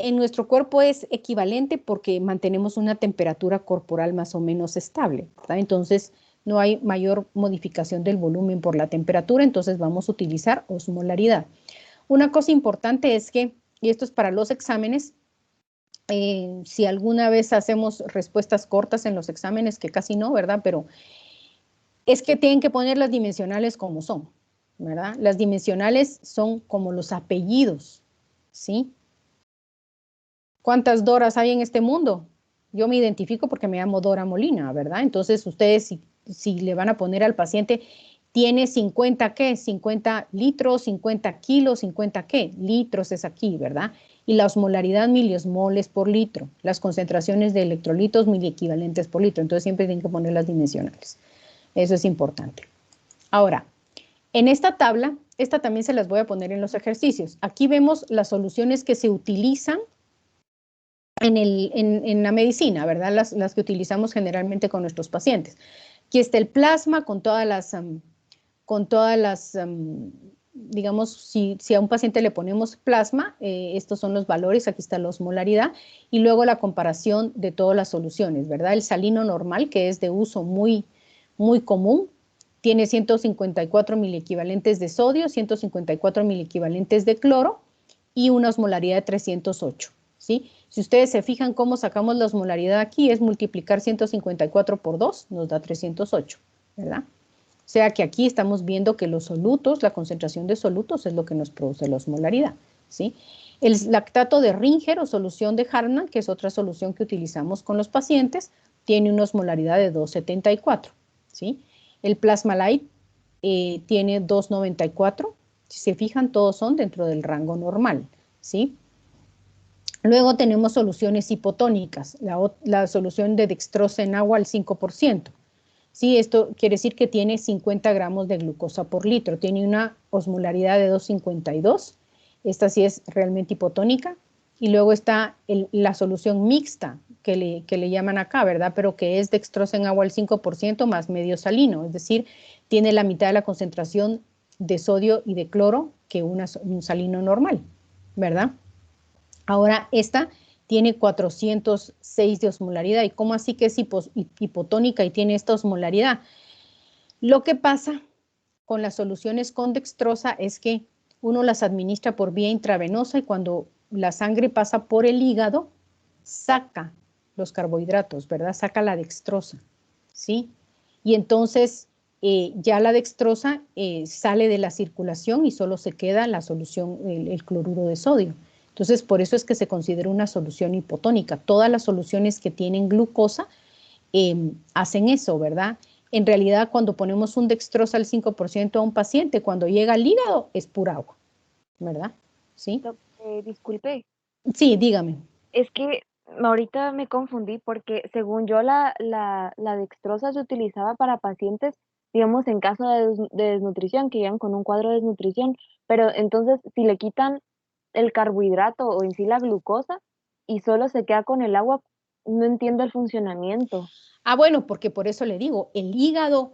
en nuestro cuerpo es equivalente porque mantenemos una temperatura corporal más o menos estable, ¿verdad? Entonces, no hay mayor modificación del volumen por la temperatura, entonces vamos a utilizar osmolaridad. Una cosa importante es que, y esto es para los exámenes, si alguna vez hacemos respuestas cortas en los exámenes, que casi no, ¿verdad? Pero es que tienen que poner las dimensionales como son, ¿verdad? Las dimensionales son como los apellidos, ¿sí? ¿Cuántas Doras hay en este mundo? Yo me identifico porque me llamo Dora Molina, ¿verdad? Entonces ustedes si le van a poner al paciente, tiene 50 ¿qué? 50 litros, 50 kilos, 50 ¿qué? Litros es aquí, ¿verdad? Y la osmolaridad miliosmoles por litro, las concentraciones de electrolitos miliequivalentes por litro, entonces siempre tienen que poner las dimensionales. Eso es importante. Ahora, en esta tabla, esta también se las voy a poner en los ejercicios. Aquí vemos las soluciones que se utilizan en la medicina, ¿verdad? Las que utilizamos generalmente con nuestros pacientes. Aquí está el plasma con todas las digamos, si a un paciente le ponemos plasma, estos son los valores, aquí está la osmolaridad, y luego la comparación de todas las soluciones, ¿verdad? El salino normal, que es de uso muy común, tiene 154 miliequivalentes de sodio, 154 miliequivalentes de cloro y una osmolaridad de 308, ¿sí? Si ustedes se fijan cómo sacamos la osmolaridad aquí, es multiplicar 154 por 2, nos da 308, ¿verdad? O sea que aquí estamos viendo que los solutos, la concentración de solutos es lo que nos produce la osmolaridad, ¿sí? El lactato de Ringer o solución de Hartmann, que es otra solución que utilizamos con los pacientes, tiene una osmolaridad de 2,74, ¿sí? El Plasma-Lyte tiene 2,94. Si se fijan, todos son dentro del rango normal, ¿sí? Luego tenemos soluciones hipotónicas, la solución de dextrosa en agua al 5%. Sí, esto quiere decir que tiene 50 gramos de glucosa por litro, tiene una osmolaridad de 2,52, esta sí es realmente hipotónica, y luego está la solución mixta, que le llaman acá, ¿verdad? Pero que es dextrosa en agua al 5% más medio salino, es decir, tiene la mitad de la concentración de sodio y de cloro que un salino normal, ¿verdad? Ahora, esta tiene 406 de osmolaridad. ¿Y cómo así que es hipotónica y tiene esta osmolaridad? Lo que pasa con las soluciones con dextrosa es que uno las administra por vía intravenosa y cuando la sangre pasa por el hígado, saca los carbohidratos, ¿verdad? Saca la dextrosa, ¿sí? Y entonces ya la dextrosa sale de la circulación y solo se queda la solución, el cloruro de sodio. Entonces, por eso es que se considera una solución hipotónica. Todas las soluciones que tienen glucosa hacen eso, ¿verdad? En realidad, cuando ponemos un dextrosa al 5% a un paciente, cuando llega al hígado, es pura agua, ¿verdad? ¿Sí? Disculpe, Sí, dígame. es que ahorita me confundí porque según yo la dextrosa se utilizaba para pacientes, digamos, en caso de desnutrición, que llegan con un cuadro de desnutrición, pero entonces si le quitan el carbohidrato o en sí la glucosa y solo se queda con el agua, no entiendo el funcionamiento. Ah, bueno, porque por eso le digo, el hígado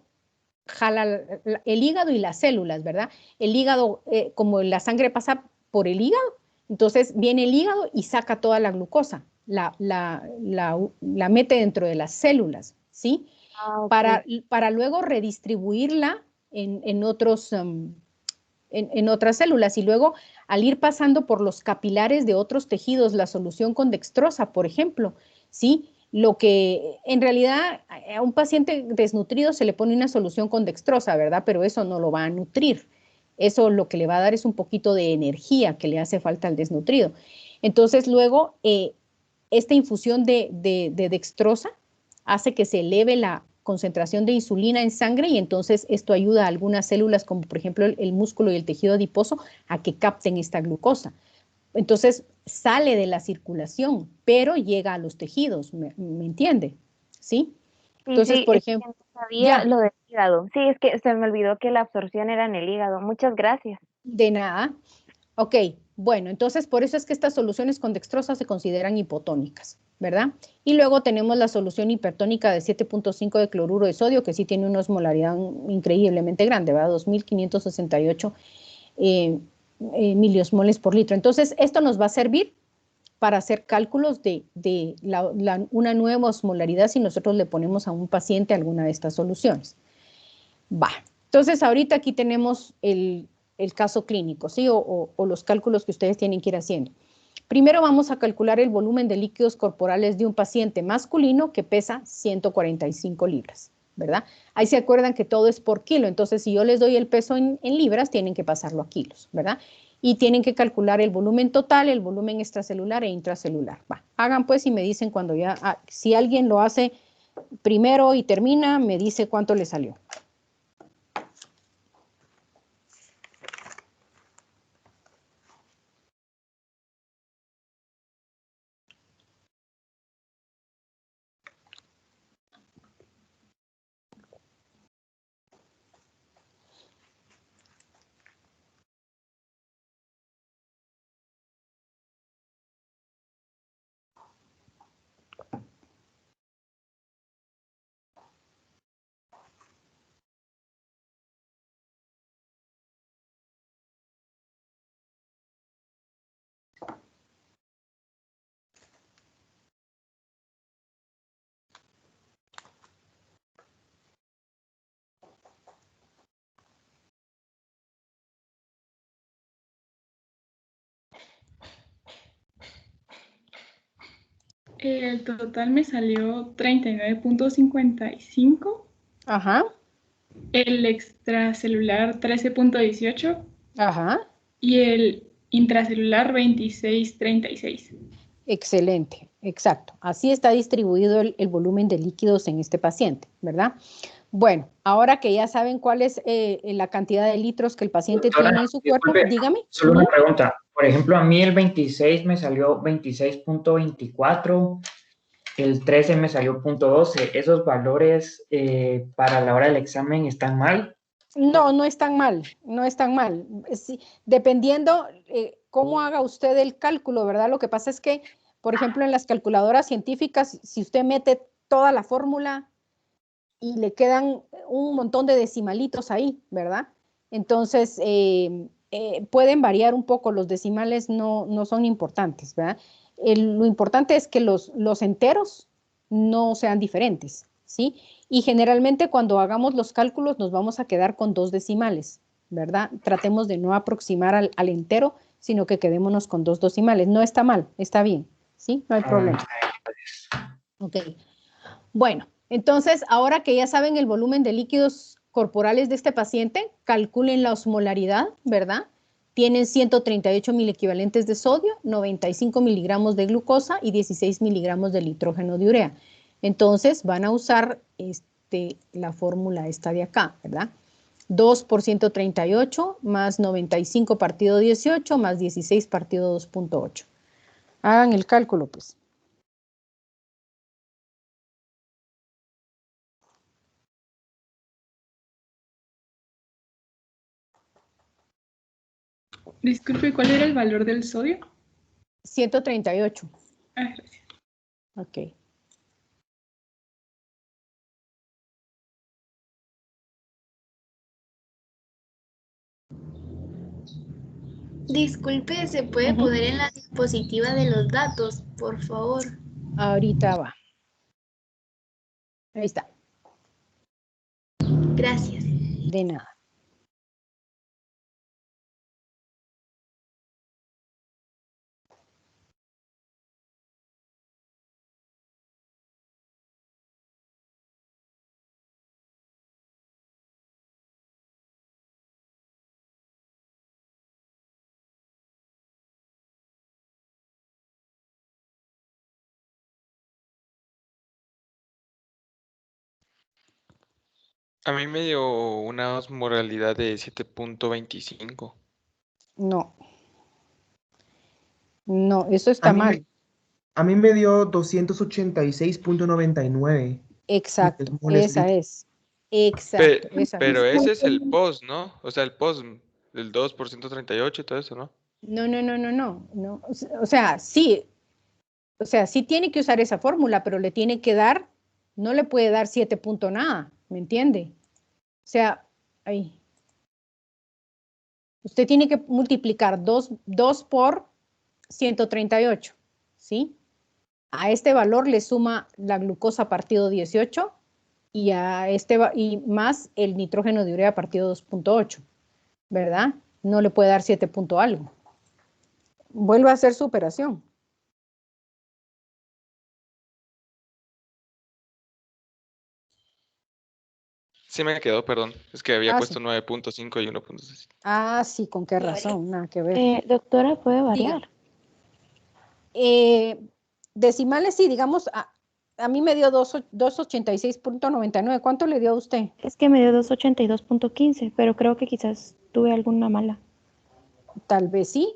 jala el hígado y las células, ¿verdad? El hígado, como la sangre pasa por el hígado, entonces viene el hígado y saca toda la glucosa, la mete dentro de las células, ¿sí? Ah, okay. Para luego redistribuirla en otras células y luego al ir pasando por los capilares de otros tejidos, la solución con dextrosa, por ejemplo, ¿sí? Lo que en realidad a un paciente desnutrido se le pone una solución con dextrosa, ¿verdad? Pero eso no lo va a nutrir. Eso lo que le va a dar es un poquito de energía que le hace falta al desnutrido. Entonces luego esta infusión de dextrosa hace que se eleve la concentración de insulina en sangre y entonces esto ayuda a algunas células como por ejemplo el músculo y el tejido adiposo a que capten esta glucosa. Entonces sale de la circulación, pero llega a los tejidos, ¿me entiende? ¿Sí? Entonces, Sí, por es que ejemplo, no sabía ya, lo del hígado. Sí, es que se me olvidó que la absorción era en el hígado. Muchas gracias. de nada. Ok, bueno, entonces por eso es que estas soluciones con dextrosa se consideran hipotónicas, ¿verdad? Y luego tenemos la solución hipertónica de 7.5 de cloruro de sodio, que sí tiene una osmolaridad increíblemente grande, ¿verdad? 2.568 miliosmoles por litro. Entonces, esto nos va a servir para hacer cálculos de una nueva osmolaridad si nosotros le ponemos a un paciente alguna de estas soluciones. Va. Entonces, ahorita aquí tenemos el caso clínico, ¿sí? O los cálculos que ustedes tienen que ir haciendo. Primero vamos a calcular el volumen de líquidos corporales de un paciente masculino que pesa 145 libras, ¿verdad? Ahí se acuerdan que todo es por kilo, entonces si yo les doy el peso en libras, tienen que pasarlo a kilos, ¿verdad? Y tienen que calcular el volumen total, el volumen extracelular e intracelular. Va, hagan pues y me dicen cuando ya, si alguien lo hace primero y termina, me dice cuánto le salió. El total me salió 39.55. Ajá, El extracelular 13.18 ajá. y el intracelular 26.36. Excelente, exacto. Así está distribuido el volumen de líquidos en este paciente, ¿verdad? Bueno, ahora que ya saben cuál es la cantidad de litros que el paciente Doctora, tiene en su cuerpo, disculpe, dígame. solo una pregunta. Por ejemplo, a mí el 26 me salió 26.24, el 13 me salió .12. ¿Esos valores para la hora del examen están mal? No, no es tan mal, no es tan mal. Sí, dependiendo cómo haga usted el cálculo, ¿verdad? Lo que pasa es que, por ejemplo, en las calculadoras científicas, si usted mete toda la fórmula y le quedan un montón de decimalitos ahí, ¿verdad? Entonces, pueden variar un poco, los decimales no son importantes, ¿verdad? Lo importante es que los enteros no sean diferentes, ¿sí? Y generalmente cuando hagamos los cálculos nos vamos a quedar con 2 decimales, ¿verdad? Tratemos de no aproximar al entero, sino que quedémonos con 2 decimales. No está mal, está bien, ¿sí? No hay problema. Ok. Bueno, entonces, ahora que ya saben el volumen de líquidos corporales de este paciente, calculen la osmolaridad, ¿verdad? Tienen 138 equivalentes de sodio, 95 miligramos de glucosa y 16 miligramos de nitrógeno de urea. Entonces, van a usar la fórmula esta de acá, ¿verdad? 2 por 138 más 95 partido 18 más 16 partido 2.8. Hagan el cálculo, pues. Disculpe, ¿cuál era el valor del sodio? 138. Gracias. Ok. Disculpe, ¿se puede poner en la diapositiva de los datos, por favor? Ahorita va. Ahí está. Gracias. De nada. A mí me dio una osmolaridad de 7.25. No, no, eso A está mí mal. me dio 286.99 Exacto, milimoles esa líquidos. es. Exacto, esa Pero es. ese es el post, ¿no? O sea, el post del 2% 38 y todo eso, ¿no? No, no, no, no, no, no. O sea, sí, tiene que usar esa fórmula, pero le tiene que dar, no le puede dar 7 punto nada, ¿me entiende? O sea, ahí. Usted tiene que multiplicar 2 por 138, ¿sí? A este valor le suma la glucosa partido 18 y y más el nitrógeno de urea partido 2.8, ¿verdad? No le puede dar 7 punto algo. Vuelve a hacer su operación. Sí me quedó, perdón. Es que había Ah, puesto sí. 9.5 y 1.6. Ah, sí, con qué razón, nada que ver. Doctora, ¿puede Diga. variar? Decimales, sí, digamos, a mí me dio 286.99. ¿Cuánto le dio a usted? Es que me dio 282.15, pero creo que quizás tuve alguna mala, Tal vez sí.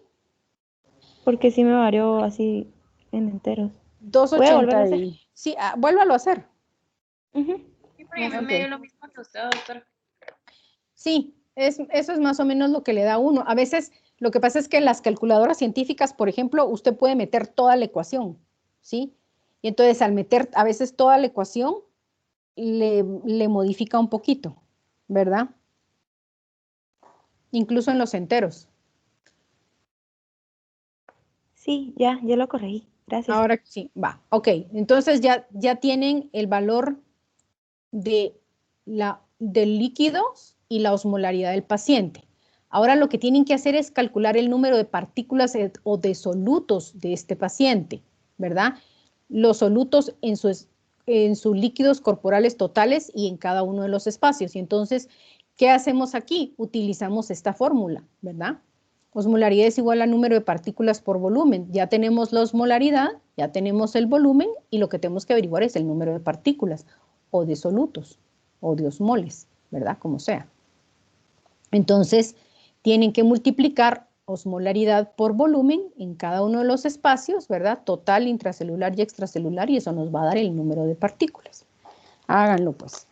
porque sí me varió así en enteros. Voy a volverlo a 280 hacer. Sí, vuélvalo a hacer. Ujú. Sí, porque a mí Ok. me dio lo mismo que usted, doctor. Sí, eso es más o menos lo que le da a uno. A veces lo que pasa es que en las calculadoras científicas, por ejemplo, usted puede meter toda la ecuación, ¿sí? Y entonces al meter a veces toda la ecuación, le modifica un poquito, ¿verdad? Incluso en los enteros. Sí, ya lo corregí. Gracias. Ahora sí, va. Ok, entonces ya tienen el valor de del líquido y la osmolaridad del paciente. Ahora lo que tienen que hacer es calcular el número de partículas o de solutos de este paciente, ¿verdad? Los solutos en sus líquidos corporales totales y en cada uno de los espacios. Y entonces, ¿qué hacemos aquí? Utilizamos esta fórmula, ¿verdad? Osmolaridad es igual al número de partículas por volumen. Ya tenemos la osmolaridad, ya tenemos el volumen y lo que tenemos que averiguar es el número de partículas o de solutos o de osmoles, ¿verdad? Como sea. Entonces, tienen que multiplicar osmolaridad por volumen en cada uno de los espacios, ¿verdad? Total, intracelular y extracelular, y eso nos va a dar el número de partículas. Háganlo, pues.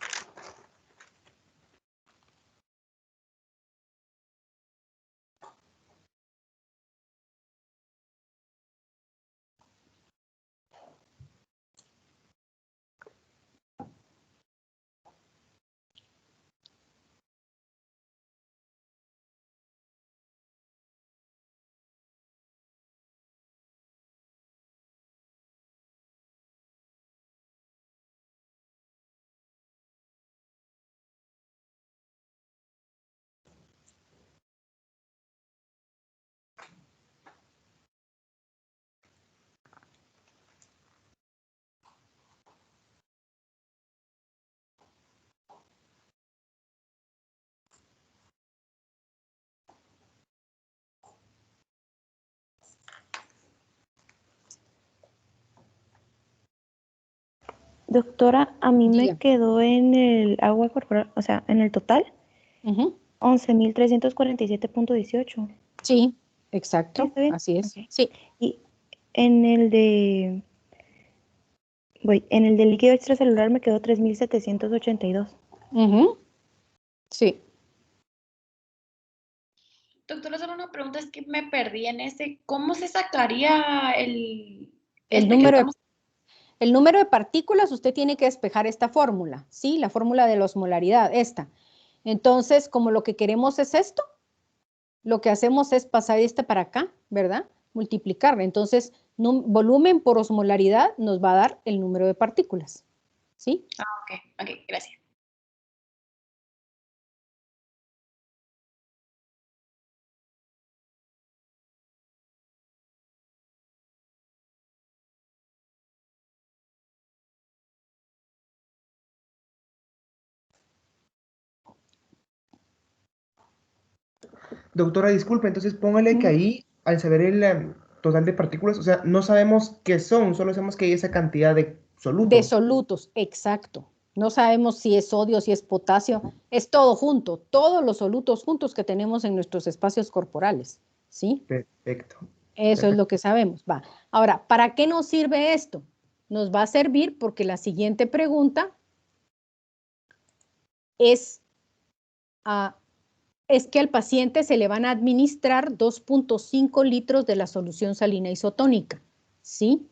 Doctora, a mí me Diga. quedó en el agua corporal, o sea, en el total, 11.347.18. Sí, ¿Sí exacto, está bien? así es. Ok. Sí. Y en el del líquido extracelular me quedó 3.782. Sí. Doctora, solo una pregunta, es que me perdí en ese. ¿Cómo se sacaría El que número de estamos? El número de partículas, usted tiene que despejar esta fórmula, ¿sí? La fórmula de la osmolaridad, esta. Entonces, como lo que queremos es esto, lo que hacemos es pasar este para acá, ¿verdad? Multiplicar. Entonces, volumen por osmolaridad nos va a dar el número de partículas, ¿sí? Ok, gracias. Doctora, disculpe, entonces póngale que ahí, al saber el total de partículas, o sea, no sabemos qué son, solo sabemos que hay esa cantidad de De solutos. solutos, exacto. No sabemos si es sodio, si es potasio, es todo junto, todos los solutos juntos que tenemos en nuestros espacios corporales, ¿sí? Perfecto. Eso es lo que sabemos, va. Ahora, ¿para qué nos sirve esto? Nos va a servir porque la siguiente pregunta es que al paciente se le van a administrar 2.5 litros de la solución salina isotónica, ¿sí?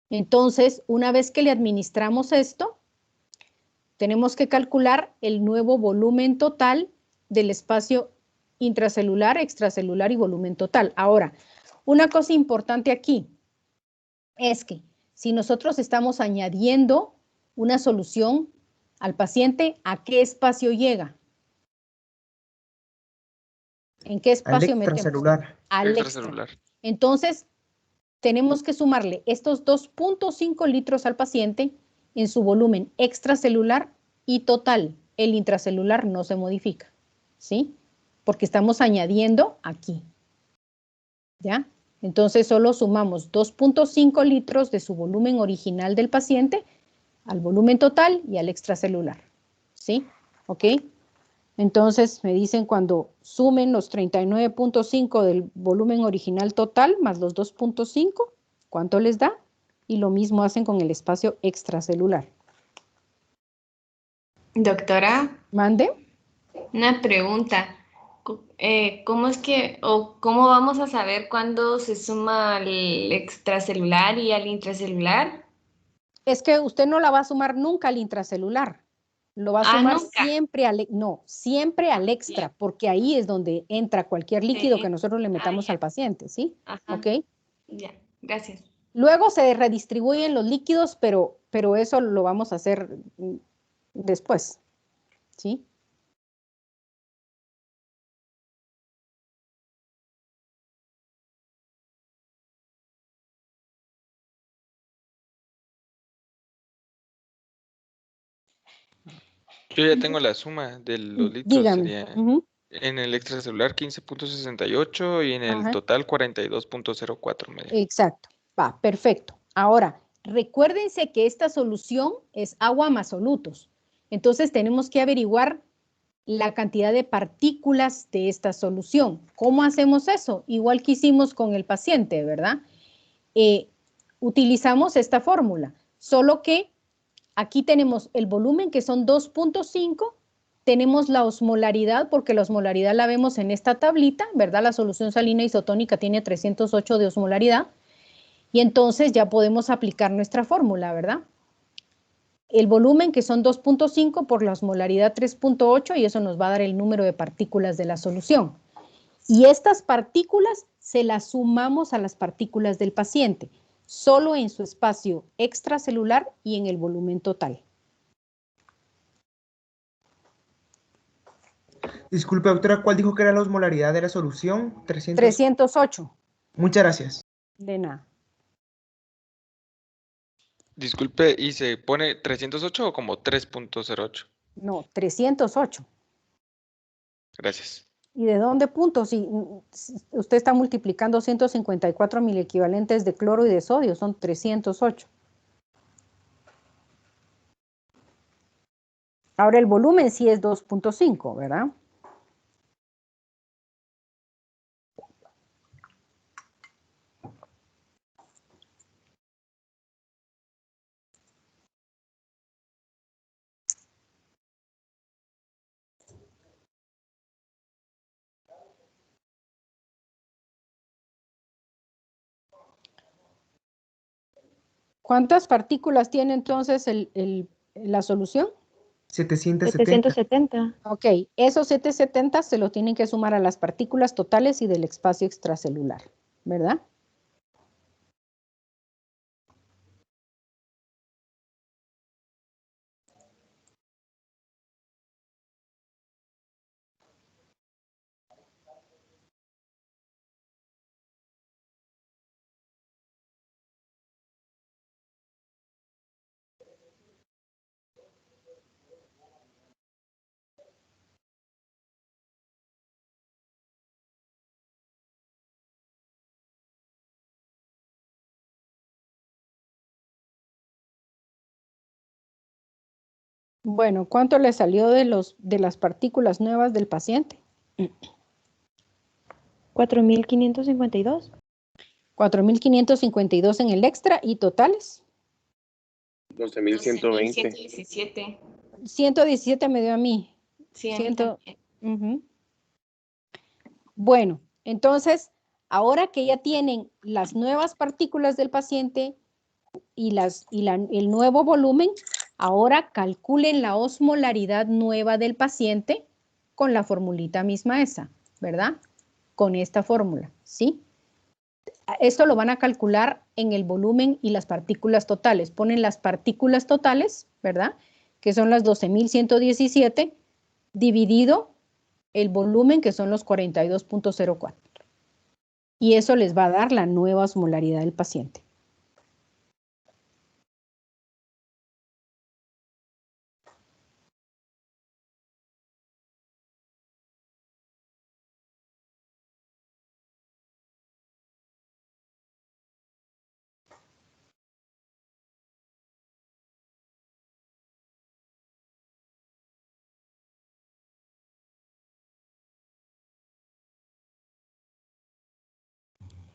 Entonces, una vez que le administramos esto, tenemos que calcular el nuevo volumen total del espacio intracelular, extracelular y volumen total. Ahora, una cosa importante aquí es que si nosotros estamos añadiendo una solución al paciente, ¿a qué espacio llega? ¿En qué Al espacio metemos? extracelular. Al extra. Extracelular. Entonces, tenemos que sumarle estos 2.5 litros al paciente en su volumen extracelular y total. El intracelular no se modifica, ¿sí? Porque estamos añadiendo aquí, ¿ya? Entonces, solo sumamos 2.5 litros de su volumen original del paciente al volumen total y al extracelular, ¿sí? ¿Ok? Entonces, me dicen cuando sumen los 39.5 del volumen original total más los 2.5, ¿cuánto les da? Y lo mismo hacen con el espacio extracelular. Doctora, ¿Mande? una pregunta. ¿Cómo es que, o cómo vamos a saber cuándo se suma al extracelular y al intracelular? Es que usted no la va a sumar nunca al intracelular. Lo va a sumar Nunca. siempre siempre al extra, porque ahí es donde entra cualquier líquido que nosotros le metamos Ya. al paciente, ¿sí? Ajá. ¿Ok? Ya, gracias. Luego se redistribuyen los líquidos, pero eso lo vamos a hacer después, ¿sí? Yo ya tengo la suma de los litros. Dígame. Sería Ujú. en el extracelular 15.68 y en el Ajá. total 42.04 me dijo. Exacto. Va, perfecto. Ahora, recuérdense que esta solución es agua más solutos. Entonces tenemos que averiguar la cantidad de partículas de esta solución. ¿Cómo hacemos eso? Igual que hicimos con el paciente, ¿verdad? Utilizamos esta fórmula, solo que aquí tenemos el volumen que son 2.5, tenemos la osmolaridad porque la osmolaridad la vemos en esta tablita, ¿verdad? La solución salina isotónica tiene 308 de osmolaridad y entonces ya podemos aplicar nuestra fórmula, ¿verdad? El volumen que son 2.5 por la osmolaridad 3.8 y eso nos va a dar el número de partículas de la solución. Y estas partículas se las sumamos a las partículas del paciente, solo en su espacio extracelular y en el volumen total. Disculpe, doctora, ¿cuál dijo que era la osmolaridad de la solución? 300. 308. Muchas gracias. De nada. Disculpe, ¿y se pone 308 o como 3.08? No, 308. Gracias. ¿Y de dónde punto? Si usted está multiplicando 154 mil equivalentes de cloro y de sodio, son 308. Ahora el volumen sí es 2.5, ¿verdad? ¿Cuántas partículas tiene entonces la solución? 770. 770. Ok, esos 770 se lo tienen que sumar a las partículas totales y del espacio extracelular, ¿verdad? Bueno, ¿cuánto le salió de las partículas nuevas del paciente? 4.552. 4.552 en el extra y totales. 12.120. 12.117. 117 me dio a mí. Sí, a mí Ciento- también. Ujú. Bueno, entonces, ahora que ya tienen las nuevas partículas del paciente y el nuevo volumen, ahora calculen la osmolaridad nueva del paciente con la formulita misma esa, ¿verdad? Con esta fórmula, ¿sí? Esto lo van a calcular en el volumen y las partículas totales. Ponen las partículas totales, ¿verdad? Que son las 12.117 dividido el volumen, que son los 42.04. Y eso les va a dar la nueva osmolaridad del paciente.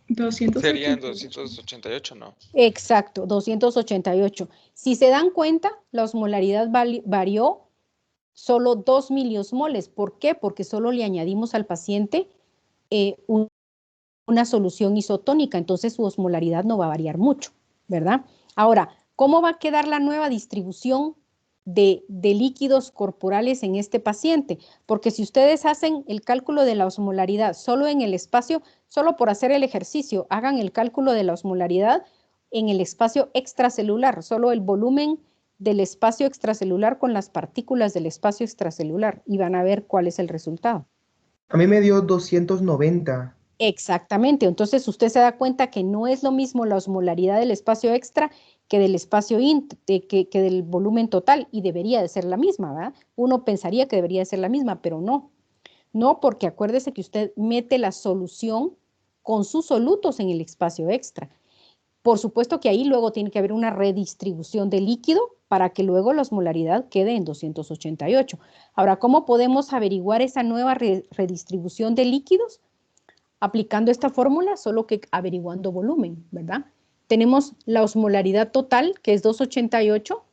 Serían 288. 288, ¿no? Exacto, 288. Si se dan cuenta, la osmolaridad varió solo 2 miliosmoles. ¿Por qué? Porque solo le añadimos al paciente una solución isotónica, entonces su osmolaridad no va a variar mucho, ¿verdad? Ahora, ¿cómo va a quedar la nueva distribución de líquidos corporales en este paciente? Porque si ustedes hacen el cálculo de la osmolaridad solo en el espacio, solo por hacer el ejercicio, hagan el cálculo de la osmolaridad en el espacio extracelular, solo el volumen del espacio extracelular con las partículas del espacio extracelular y van a ver cuál es el resultado. A mí me dio 290. Exactamente, entonces usted se da cuenta que no es lo mismo la osmolaridad del espacio extra que del espacio que del volumen total y debería de ser la misma, ¿verdad? Uno pensaría que debería de ser la misma, pero no. No, porque acuérdese que usted mete la solución con sus solutos en el espacio extra. Por supuesto que ahí luego tiene que haber una redistribución de líquido para que luego la osmolaridad quede en 288. Ahora, ¿cómo podemos averiguar esa nueva redistribución de líquidos? Aplicando esta fórmula, solo que averiguando volumen, ¿verdad? Tenemos la osmolaridad total, que es 288,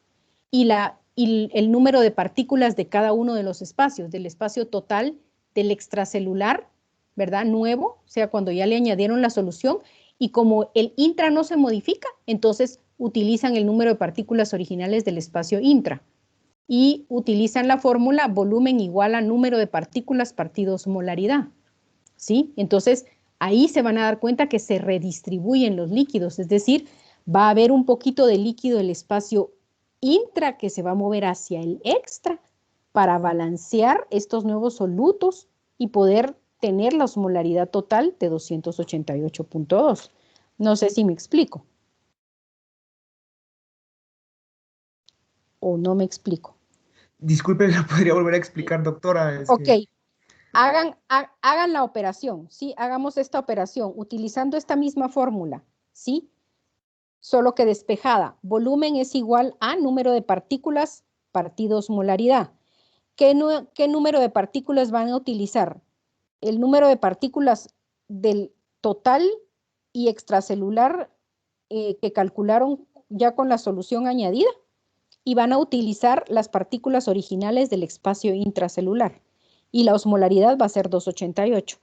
y el número de partículas de cada uno de los espacios, del espacio total del extracelular, ¿verdad? Nuevo, o sea, cuando ya le añadieron la solución, y como el intra no se modifica, entonces utilizan el número de partículas originales del espacio intra y utilizan la fórmula volumen igual a número de partículas partido osmolaridad. ¿Sí? Entonces, ahí se van a dar cuenta que se redistribuyen los líquidos, es decir, va a haber un poquito de líquido del espacio intra que se va a mover hacia el extra para balancear estos nuevos solutos y poder tener la osmolaridad total de 288.2. No sé si me explico. O no me explico. Disculpe, ¿la podría volver a explicar, doctora? Ok, hagan la operación, ¿sí? Hagamos esta operación utilizando esta misma fórmula, ¿sí? Solo que despejada. Volumen es igual a número de partículas partido osmolaridad. ¿Qué número de partículas van a utilizar? El número de partículas del total y extracelular que calcularon ya con la solución añadida y van a utilizar las partículas originales del espacio intracelular. Y la osmolaridad va a ser 288.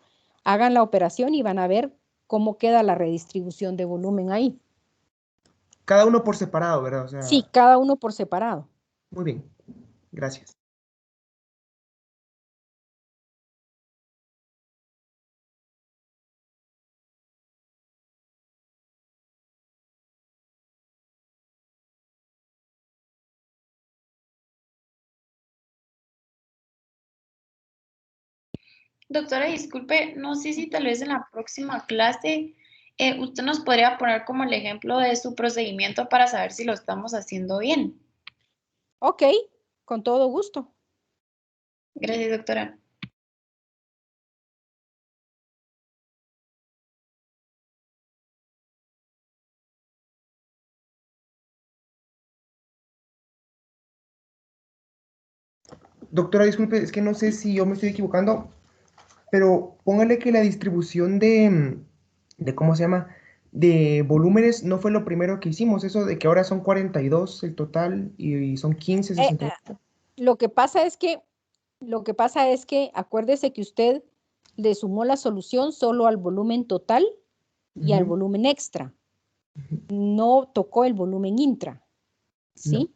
Hagan la operación y van a ver cómo queda la redistribución de volumen ahí. Cada uno por separado, ¿verdad? O Sí, sea, cada uno por separado. muy bien. Gracias. Doctora, disculpe, no sé si tal vez en la próxima clase usted nos podría poner como el ejemplo de su procedimiento para saber si lo estamos haciendo bien. Ok, con todo gusto. Gracias, doctora. Doctora, disculpe, es que no sé si yo me estoy equivocando, pero póngale que la distribución de ¿cómo se llama? De volúmenes no fue lo primero que hicimos, eso de que ahora son 42 el total y son 15, Eh, 68. Lo que pasa es que acuérdese que usted le sumó la solución solo al volumen total y al Ujú, volumen extra. ujú. No tocó el volumen intra, No. ¿sí?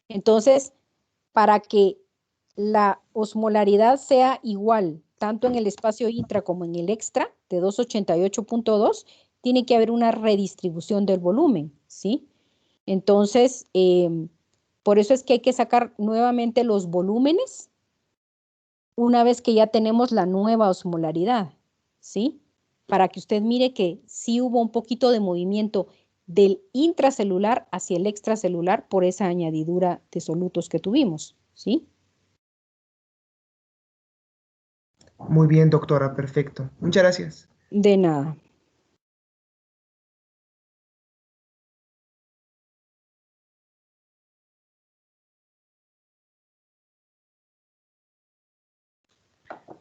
Entonces, para que la osmolaridad sea igual, tanto en el espacio intra como en el extra, de 288.2, tiene que haber una redistribución del volumen, ¿sí? Entonces, por eso es que hay que sacar nuevamente los volúmenes una vez que ya tenemos la nueva osmolaridad, ¿sí? Para que usted mire que sí hubo un poquito de movimiento del intracelular hacia el extracelular por esa añadidura de solutos que tuvimos, ¿sí? Muy bien, doctora, perfecto. Muchas gracias. De nada.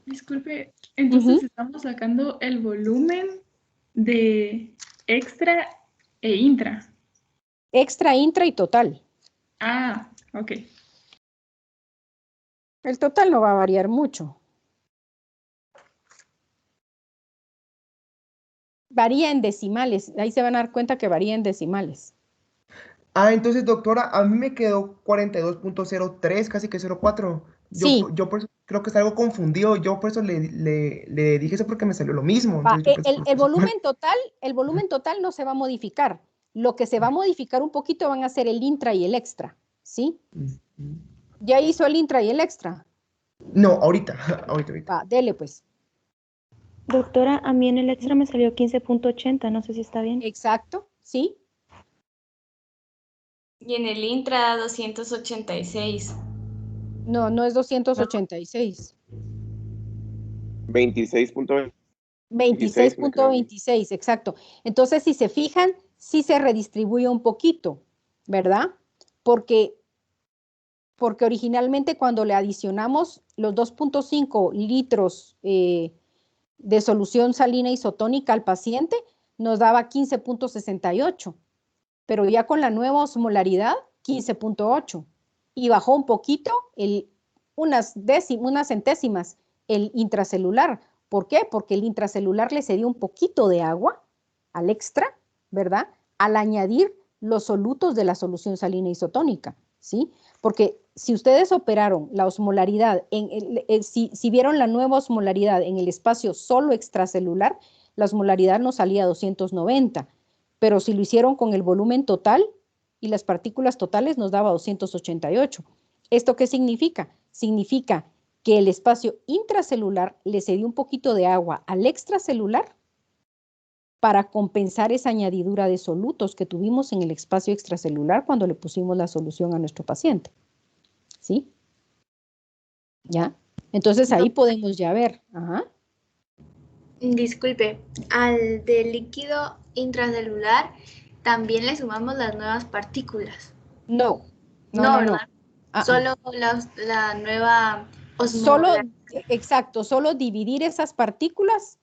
Disculpe, entonces estamos sacando el volumen de extra e intra. Extra, intra y total. Ah, ok. El total no va a variar mucho. Varía en decimales. Ahí se van a dar cuenta que varía en decimales. Ah, entonces, doctora, a mí me quedó 42.03, casi que 04. Sí, Yo por eso creo que está algo confundido. Yo por eso le dije eso porque me salió lo mismo. va, Entonces, yo por eso lo puse mal. el volumen total no se va a modificar. Lo que se va a modificar un poquito van a ser el intra y el extra, ¿sí? Ujú. Ya hizo el intra y el extra. No, ahorita, ahorita. Va, dele pues. Doctora, a mí en el extra me salió 15.80, no sé si está bien. Exacto, ¿sí? Y en el intra 286. No, no es 286. 26.26 me quedó a mí. 26.26, exacto. Entonces, si se fijan, sí se redistribuye un poquito, ¿verdad? Porque originalmente cuando le adicionamos los 2.5 litros de solución salina isotónica al paciente, nos daba 15.68, pero ya con la nueva osmolaridad, 15.8, y bajó un poquito, unas centésimas, el intracelular. ¿Por qué? Porque el intracelular le cedió un poquito de agua al extra, ¿verdad? Al añadir los solutos de la solución salina isotónica, ¿sí? Porque si ustedes operaron la osmolaridad, si vieron la nueva osmolaridad en el espacio solo extracelular, la osmolaridad nos salía a 290, pero si lo hicieron con el volumen total y las partículas totales nos daba 288. ¿Esto qué significa? Significa que el espacio intracelular le cedió un poquito de agua al extracelular para compensar esa añadidura de solutos que tuvimos en el espacio extracelular cuando le pusimos la solución a nuestro paciente. ¿Sí? ¿Ya? Entonces ahí podemos ya ver. Ajá. Disculpe, al del líquido intracelular también le sumamos las nuevas partículas. No, no, No, no, no. ¿verdad? Solo la nueva Solo, osmolaridad. exacto, solo dividir esas partículas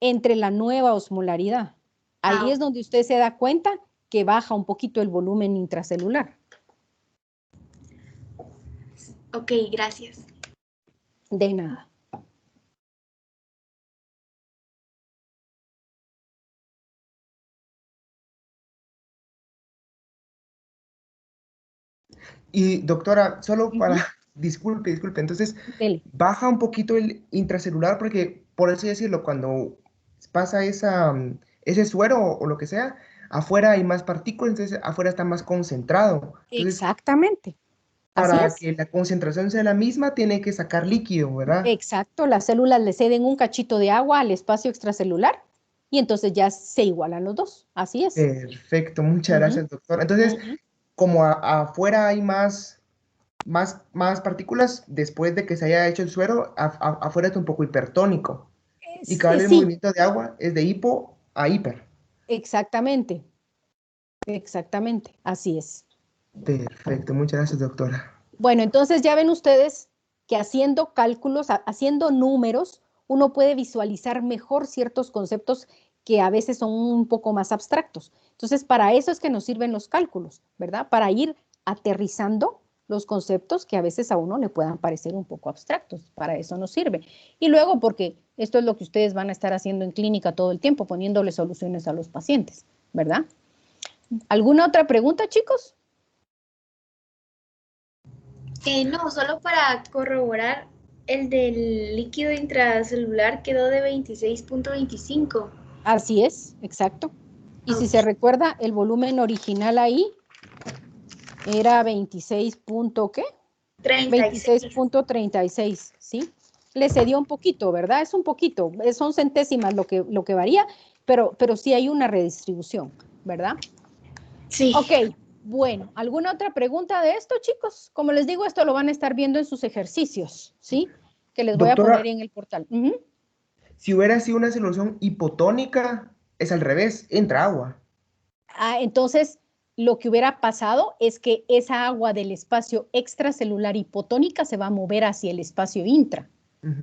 entre la nueva osmolaridad. Ahí es donde usted se da cuenta que baja un poquito el volumen intracelular. Ok, gracias. De nada. Y doctora, solo para, disculpe, entonces Dele. baja un poquito el intracelular porque, por así decirlo, cuando pasa ese suero o lo que sea, afuera hay más partículas, entonces afuera está más concentrado. Entonces, Exactamente. Así para es. que la concentración sea la misma, tiene que sacar líquido, ¿verdad? Exacto. Las células le ceden un cachito de agua al espacio extracelular y entonces ya se igualan los dos. Así es. Perfecto, muchas gracias, doctora. Entonces, Ujú. como afuera hay más partículas, después de que se haya hecho el suero, afuera está un poco hipertónico. Y cada vez el Sí, movimiento de agua es de hipo a hiper. exactamente. Exactamente. Así es. Perfecto, muchas gracias, doctora. Bueno, entonces ya ven ustedes que haciendo cálculos, haciendo números, uno puede visualizar mejor ciertos conceptos que a veces son un poco más abstractos. Entonces, para eso es que nos sirven los cálculos, ¿verdad? Para ir aterrizando los conceptos que a veces a uno le puedan parecer un poco abstractos. Para eso nos sirve. Y luego, porque esto es lo que ustedes van a estar haciendo en clínica todo el tiempo, poniéndole soluciones a los pacientes, ¿verdad? ¿Alguna otra pregunta, chicos? No, solo para corroborar, el del líquido intracelular quedó de 26.25. Así es, exacto. Y si se recuerda, el volumen original ahí era 26 punto, ¿qué? 26.36, ¿sí? Le cedió un poquito, ¿verdad? Es un poquito, son centésimas lo que varía, pero sí hay una redistribución, ¿verdad? Sí. Ok, bueno, ¿alguna otra pregunta de esto, chicos? Como les digo, esto lo van a estar viendo en sus ejercicios, ¿sí? Que les voy a poner en el portal. Si hubiera sido una solución hipotónica, es al revés, entra agua. Entonces, lo que hubiera pasado es que esa agua del espacio extracelular hipotónica se va a mover hacia el espacio intra,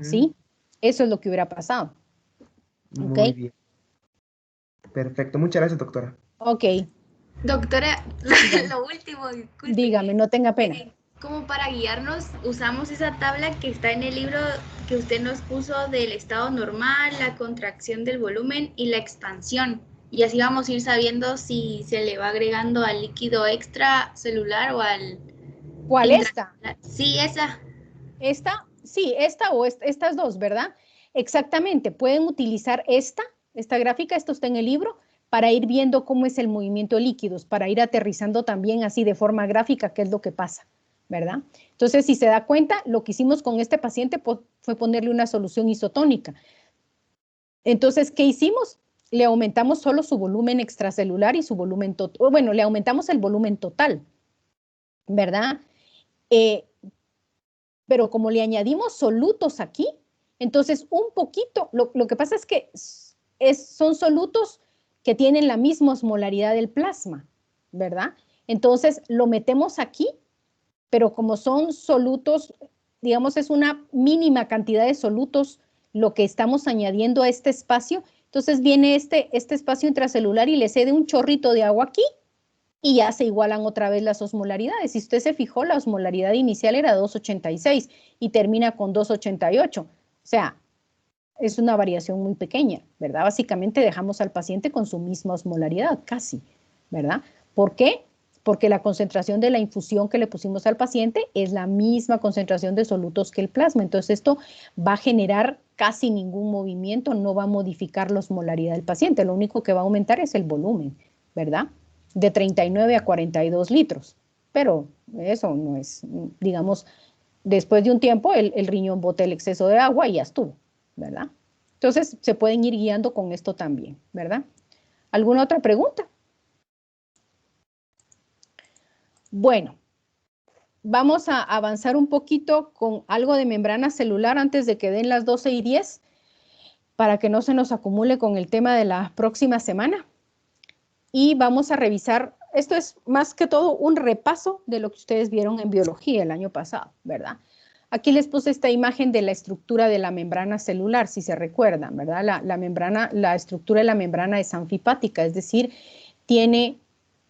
¿sí? Eso es lo que hubiera pasado. Muy bien. Perfecto, muchas gracias, doctora. Ok. Doctora, lo último, disculpe. Dígame, no tenga pena. Como para guiarnos, usamos esa tabla que está en el libro que usted nos puso del estado normal, la contracción del volumen y la expansión. Y así vamos a ir sabiendo si se le va agregando al líquido extracelular o al... ¿Cuál esta? Sí, esa. ¿Esta? Sí, esta o estas dos, ¿verdad? Exactamente, pueden utilizar esta gráfica, esto está en el libro, para ir viendo cómo es el movimiento de líquidos, para ir aterrizando también así de forma gráfica qué es lo que pasa, ¿verdad? Entonces, si se da cuenta, lo que hicimos con este paciente fue ponerle una solución isotónica. Entonces, ¿qué hicimos? Le aumentamos solo su volumen extracelular y su volumen total. Bueno, le aumentamos el volumen total, ¿verdad? Pero como le añadimos solutos aquí, entonces un poquito, lo que pasa es que son solutos que tienen la misma osmolaridad del plasma, ¿verdad? Entonces lo metemos aquí, pero como son solutos, digamos, es una mínima cantidad de solutos lo que estamos añadiendo a este espacio, entonces viene este espacio intracelular y le cede un chorrito de agua aquí y ya se igualan otra vez las osmolaridades. Si usted se fijó, la osmolaridad inicial era 2,86 y termina con 2,88. O sea, es una variación muy pequeña, ¿verdad? Básicamente dejamos al paciente con su misma osmolaridad, casi, ¿verdad? ¿Por qué? Porque la concentración de la infusión que le pusimos al paciente es la misma concentración de solutos que el plasma. Entonces, esto va a generar casi ningún movimiento, no va a modificar la osmolaridad del paciente. Lo único que va a aumentar es el volumen, ¿verdad? De 39 a 42 litros. Pero eso no es, digamos, después de un tiempo el riñón bota el exceso de agua y ya estuvo, ¿verdad? Entonces, se pueden ir guiando con esto también, ¿verdad? ¿Alguna otra pregunta? Bueno, vamos a avanzar un poquito con algo de membrana celular antes de que den las 12:10 para que no se nos acumule con el tema de la próxima semana. Y vamos a revisar, esto es más que todo un repaso de lo que ustedes vieron en biología el año pasado, ¿verdad? Aquí les puse esta imagen de la estructura de la membrana celular, si se recuerdan, ¿verdad? La estructura de la membrana es anfipática, es decir, tiene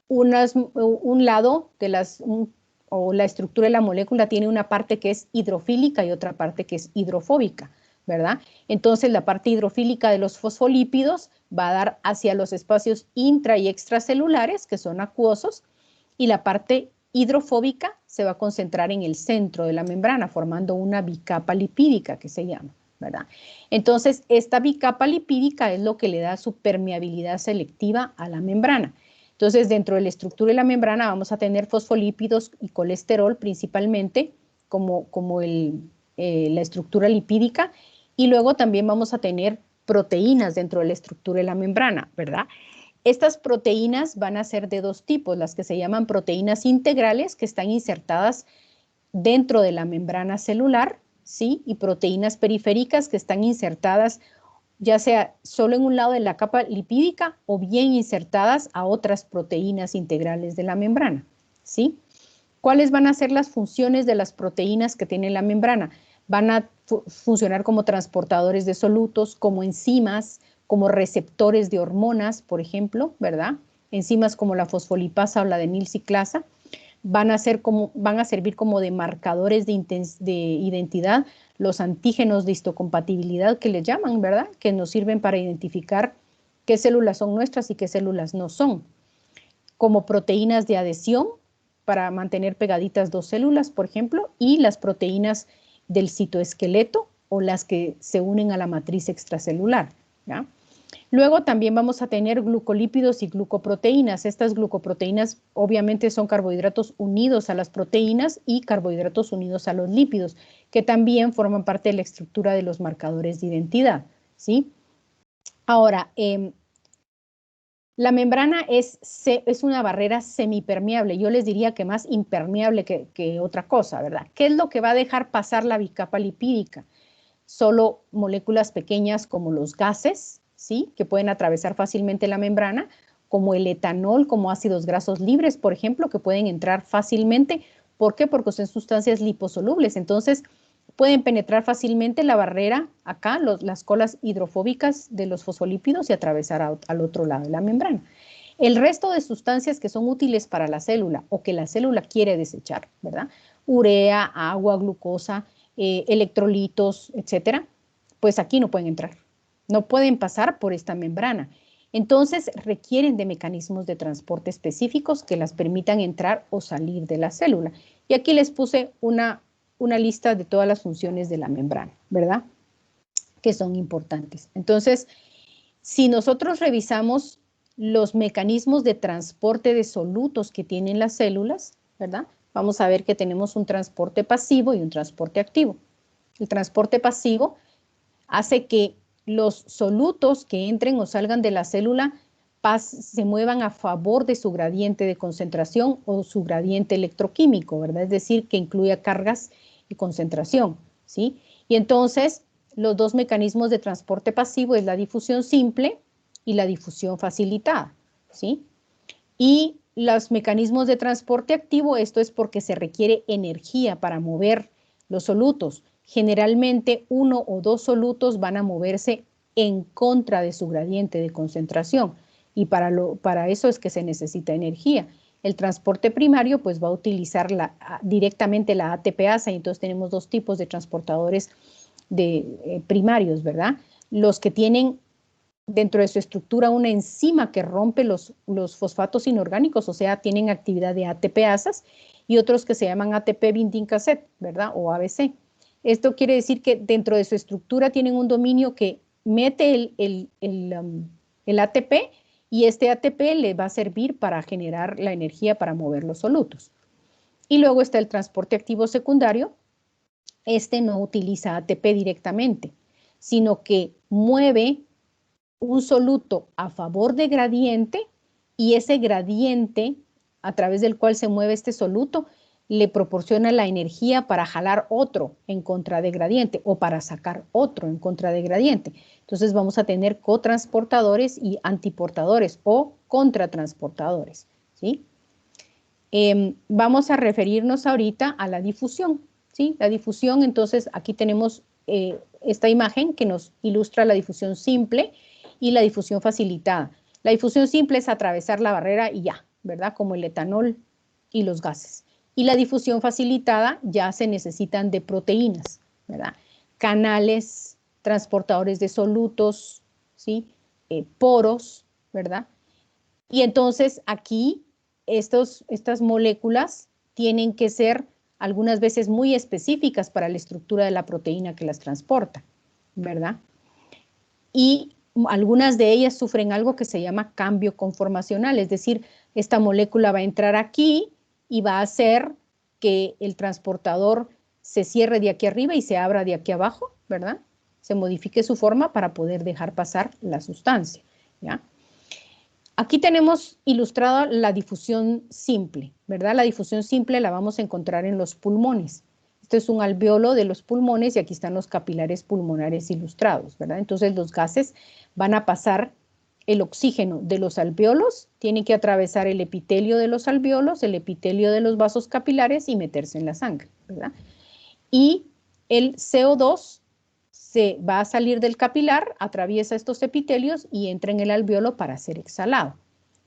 un lado de la estructura de la molécula tiene una parte que es hidrofílica y otra parte que es hidrofóbica, ¿verdad? Entonces, la parte hidrofílica de los fosfolípidos va a dar hacia los espacios intra y extracelulares, que son acuosos, y la parte hidrofóbica se va a concentrar en el centro de la membrana, formando una bicapa lipídica, que se llama, ¿verdad? Entonces, esta bicapa lipídica es lo que le da su permeabilidad selectiva a la membrana. Entonces, dentro de la estructura de la membrana vamos a tener fosfolípidos y colesterol principalmente, como la estructura lipídica, y luego también vamos a tener proteínas dentro de la estructura de la membrana, ¿verdad? Estas proteínas van a ser de dos tipos, las que se llaman proteínas integrales, que están insertadas dentro de la membrana celular, ¿sí? Y proteínas periféricas que están insertadas ya sea solo en un lado de la capa lipídica o bien insertadas a otras proteínas integrales de la membrana, ¿sí? ¿Cuáles van a ser las funciones de las proteínas que tiene la membrana? Van a funcionar como transportadores de solutos, como enzimas, como receptores de hormonas, por ejemplo, ¿verdad? Enzimas como la fosfolipasa o la denilciclasa. Van a servir como de marcadores de identidad, los antígenos de histocompatibilidad que le llaman, ¿verdad? Que nos sirven para identificar qué células son nuestras y qué células no son. Como proteínas de adhesión, para mantener pegaditas dos células, por ejemplo, y las proteínas del citoesqueleto o las que se unen a la matriz extracelular, ¿ya? Luego también vamos a tener glucolípidos y glucoproteínas. Estas glucoproteínas obviamente son carbohidratos unidos a las proteínas y carbohidratos unidos a los lípidos, que también forman parte de la estructura de los marcadores de identidad, ¿sí? Ahora, la membrana es una barrera semipermeable. Yo les diría que más impermeable que otra cosa, ¿verdad? ¿Qué es lo que va a dejar pasar la bicapa lipídica? Solo moléculas pequeñas como los gases, ¿sí? Que pueden atravesar fácilmente la membrana, como el etanol, como ácidos grasos libres, por ejemplo, que pueden entrar fácilmente. ¿Por qué? Porque son sustancias liposolubles. Entonces, pueden penetrar fácilmente la barrera acá, las colas hidrofóbicas de los fosfolípidos y atravesar al otro lado de la membrana. El resto de sustancias que son útiles para la célula o que la célula quiere desechar, ¿verdad? Urea, agua, glucosa, electrolitos, etcétera, pues aquí no pueden entrar. No pueden pasar por esta membrana. Entonces requieren de mecanismos de transporte específicos que las permitan entrar o salir de la célula. Y aquí les puse una lista de todas las funciones de la membrana, ¿verdad? Que son importantes. Entonces, si nosotros revisamos los mecanismos de transporte de solutos que tienen las células, ¿verdad? Vamos a ver que tenemos un transporte pasivo y un transporte activo. El transporte pasivo hace que los solutos que entren o salgan de la célula se muevan a favor de su gradiente de concentración o su gradiente electroquímico, ¿verdad? Es decir, que incluya cargas y concentración, ¿sí? Y entonces, los dos mecanismos de transporte pasivo es la difusión simple y la difusión facilitada, ¿sí? Y los mecanismos de transporte activo, esto es porque se requiere energía para mover los solutos. Generalmente, uno o dos solutos van a moverse en contra de su gradiente de concentración y para eso es que se necesita energía. El transporte primario pues va a utilizar directamente la ATPasa y entonces tenemos dos tipos de transportadores primarios, ¿verdad? Los que tienen dentro de su estructura una enzima que rompe los fosfatos inorgánicos, o sea, tienen actividad de ATPasas, y otros que se llaman ATP binding cassette, ¿verdad? O ABC. Esto quiere decir que dentro de su estructura tienen un dominio que mete el ATP y este ATP le va a servir para generar la energía para mover los solutos. Y luego está el transporte activo secundario. Este no utiliza ATP directamente, sino que mueve un soluto a favor de gradiente y ese gradiente a través del cual se mueve este soluto le proporciona la energía para jalar otro en contra de gradiente o para sacar otro en contra de gradiente. Entonces vamos a tener cotransportadores y antiportadores o contratransportadores, ¿sí? Vamos a referirnos ahorita a la difusión, ¿sí? La difusión, entonces aquí tenemos esta imagen que nos ilustra la difusión simple y la difusión facilitada. La difusión simple es atravesar la barrera y ya, ¿verdad? Como el etanol y los gases. Y la difusión facilitada ya se necesitan de proteínas, ¿verdad? Canales, transportadores de solutos, ¿sí? Poros, ¿verdad? Y entonces aquí estas moléculas tienen que ser algunas veces muy específicas para la estructura de la proteína que las transporta, ¿verdad? Y algunas de ellas sufren algo que se llama cambio conformacional, es decir, esta molécula va a entrar aquí y va a hacer que el transportador se cierre de aquí arriba y se abra de aquí abajo, ¿verdad? Se modifique su forma para poder dejar pasar la sustancia, ¿ya? Aquí tenemos ilustrada la difusión simple, ¿verdad? La difusión simple la vamos a encontrar en los pulmones. Este es un alveolo de los pulmones y aquí están los capilares pulmonares ilustrados, ¿verdad? Entonces los gases van a pasar el oxígeno de los alvéolos tiene que atravesar el epitelio de los alvéolos, el epitelio de los vasos capilares y meterse en la sangre, ¿verdad? Y el CO2 se va a salir del capilar, atraviesa estos epitelios y entra en el alvéolo para ser exhalado.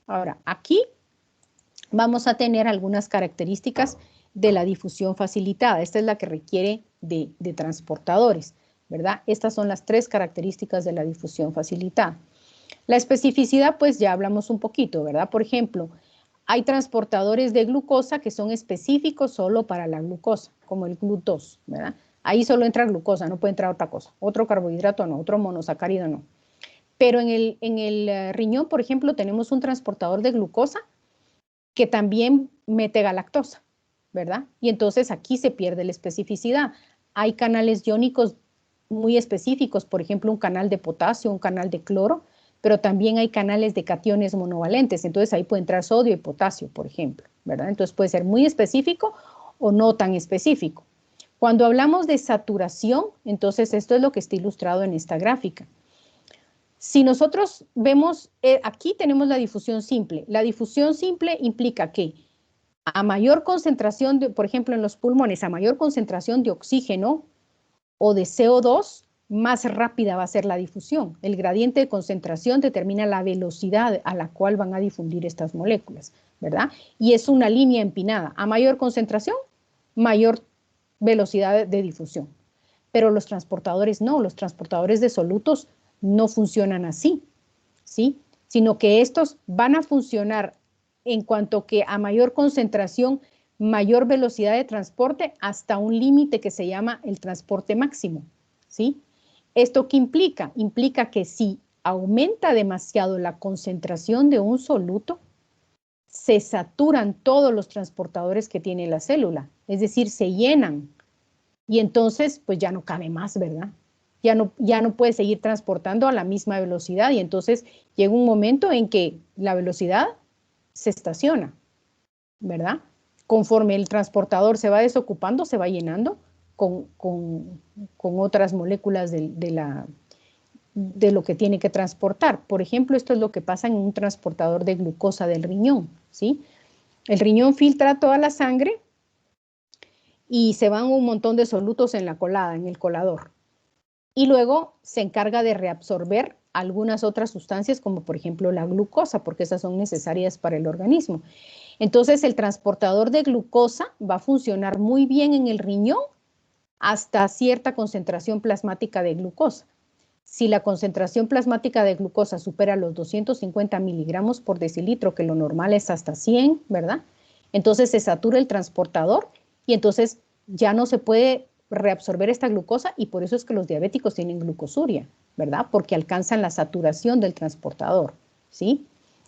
Ahora, aquí vamos a tener algunas características de la difusión facilitada. Esta es la que requiere de transportadores, ¿verdad? Estas son las 3 características de la difusión facilitada. La especificidad, pues ya hablamos un poquito, ¿verdad? Por ejemplo, hay transportadores de glucosa que son específicos solo para la glucosa, como el GLUT2, ¿verdad? Ahí solo entra glucosa, no puede entrar otra cosa. Otro carbohidrato no, otro monosacárido no. Pero en el riñón, por ejemplo, tenemos un transportador de glucosa que también mete galactosa, ¿verdad? Y entonces aquí se pierde la especificidad. Hay canales iónicos muy específicos, por ejemplo, un canal de potasio, un canal de cloro, pero también hay canales de cationes monovalentes, entonces ahí puede entrar sodio y potasio, por ejemplo, ¿verdad? Entonces puede ser muy específico o no tan específico. Cuando hablamos de saturación, entonces esto es lo que está ilustrado en esta gráfica. Si nosotros vemos, aquí tenemos la difusión simple. La difusión simple implica que a mayor concentración, por ejemplo, en los pulmones, a mayor concentración de oxígeno o de CO2, más rápida va a ser la difusión. El gradiente de concentración determina la velocidad a la cual van a difundir estas moléculas, ¿verdad? Y es una línea empinada. A mayor concentración, mayor velocidad de difusión. Pero los transportadores no, los transportadores de solutos no funcionan así, ¿sí? Sino que estos van a funcionar en cuanto que a mayor concentración, mayor velocidad de transporte hasta un límite que se llama el transporte máximo, ¿sí? ¿Esto qué implica? Implica que si aumenta demasiado la concentración de un soluto, se saturan todos los transportadores que tiene la célula, es decir, se llenan y entonces pues ya no cabe más, ¿verdad? Ya no puede seguir transportando a la misma velocidad y entonces llega un momento en que la velocidad se estaciona, ¿verdad? Conforme el transportador se va desocupando, se va llenando con otras moléculas de lo que tiene que transportar. Por ejemplo, esto es lo que pasa en un transportador de glucosa del riñón, ¿sí? El riñón filtra toda la sangre y se van un montón de solutos en la colada, en el colador. Y luego se encarga de reabsorber algunas otras sustancias, como por ejemplo la glucosa, porque esas son necesarias para el organismo. Entonces, el transportador de glucosa va a funcionar muy bien en el riñón hasta cierta concentración plasmática de glucosa. Si la concentración plasmática de glucosa supera los 250 miligramos por decilitro, que lo normal es hasta 100, ¿verdad? Entonces se satura el transportador y entonces ya no se puede reabsorber esta glucosa y por eso es que los diabéticos tienen glucosuria, ¿verdad? Porque alcanzan la saturación del transportador, ¿sí?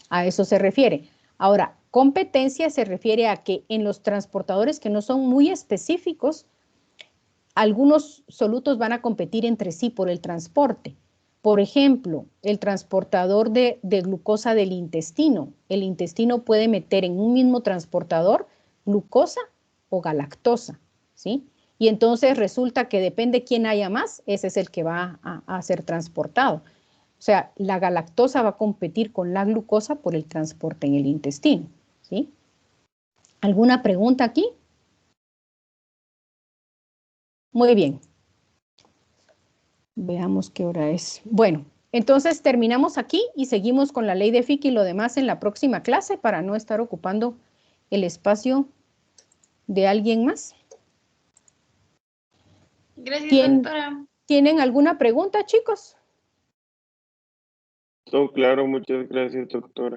A eso se refiere. Ahora, competencia se refiere a que en los transportadores que no son muy específicos, algunos solutos van a competir entre sí por el transporte. Por ejemplo, el transportador de glucosa del intestino. El intestino puede meter en un mismo transportador glucosa o galactosa, ¿sí? Y entonces resulta que depende quién haya más, ese es el que va a ser transportado. O sea, la galactosa va a competir con la glucosa por el transporte en el intestino, ¿sí? ¿Alguna pregunta aquí? Muy bien. Veamos qué hora es. Bueno, entonces terminamos aquí y seguimos con la ley de Fick y lo demás en la próxima clase para no estar ocupando el espacio de alguien más. Gracias, doctora. ¿Tienen alguna pregunta, chicos? Todo claro, muchas gracias, doctora.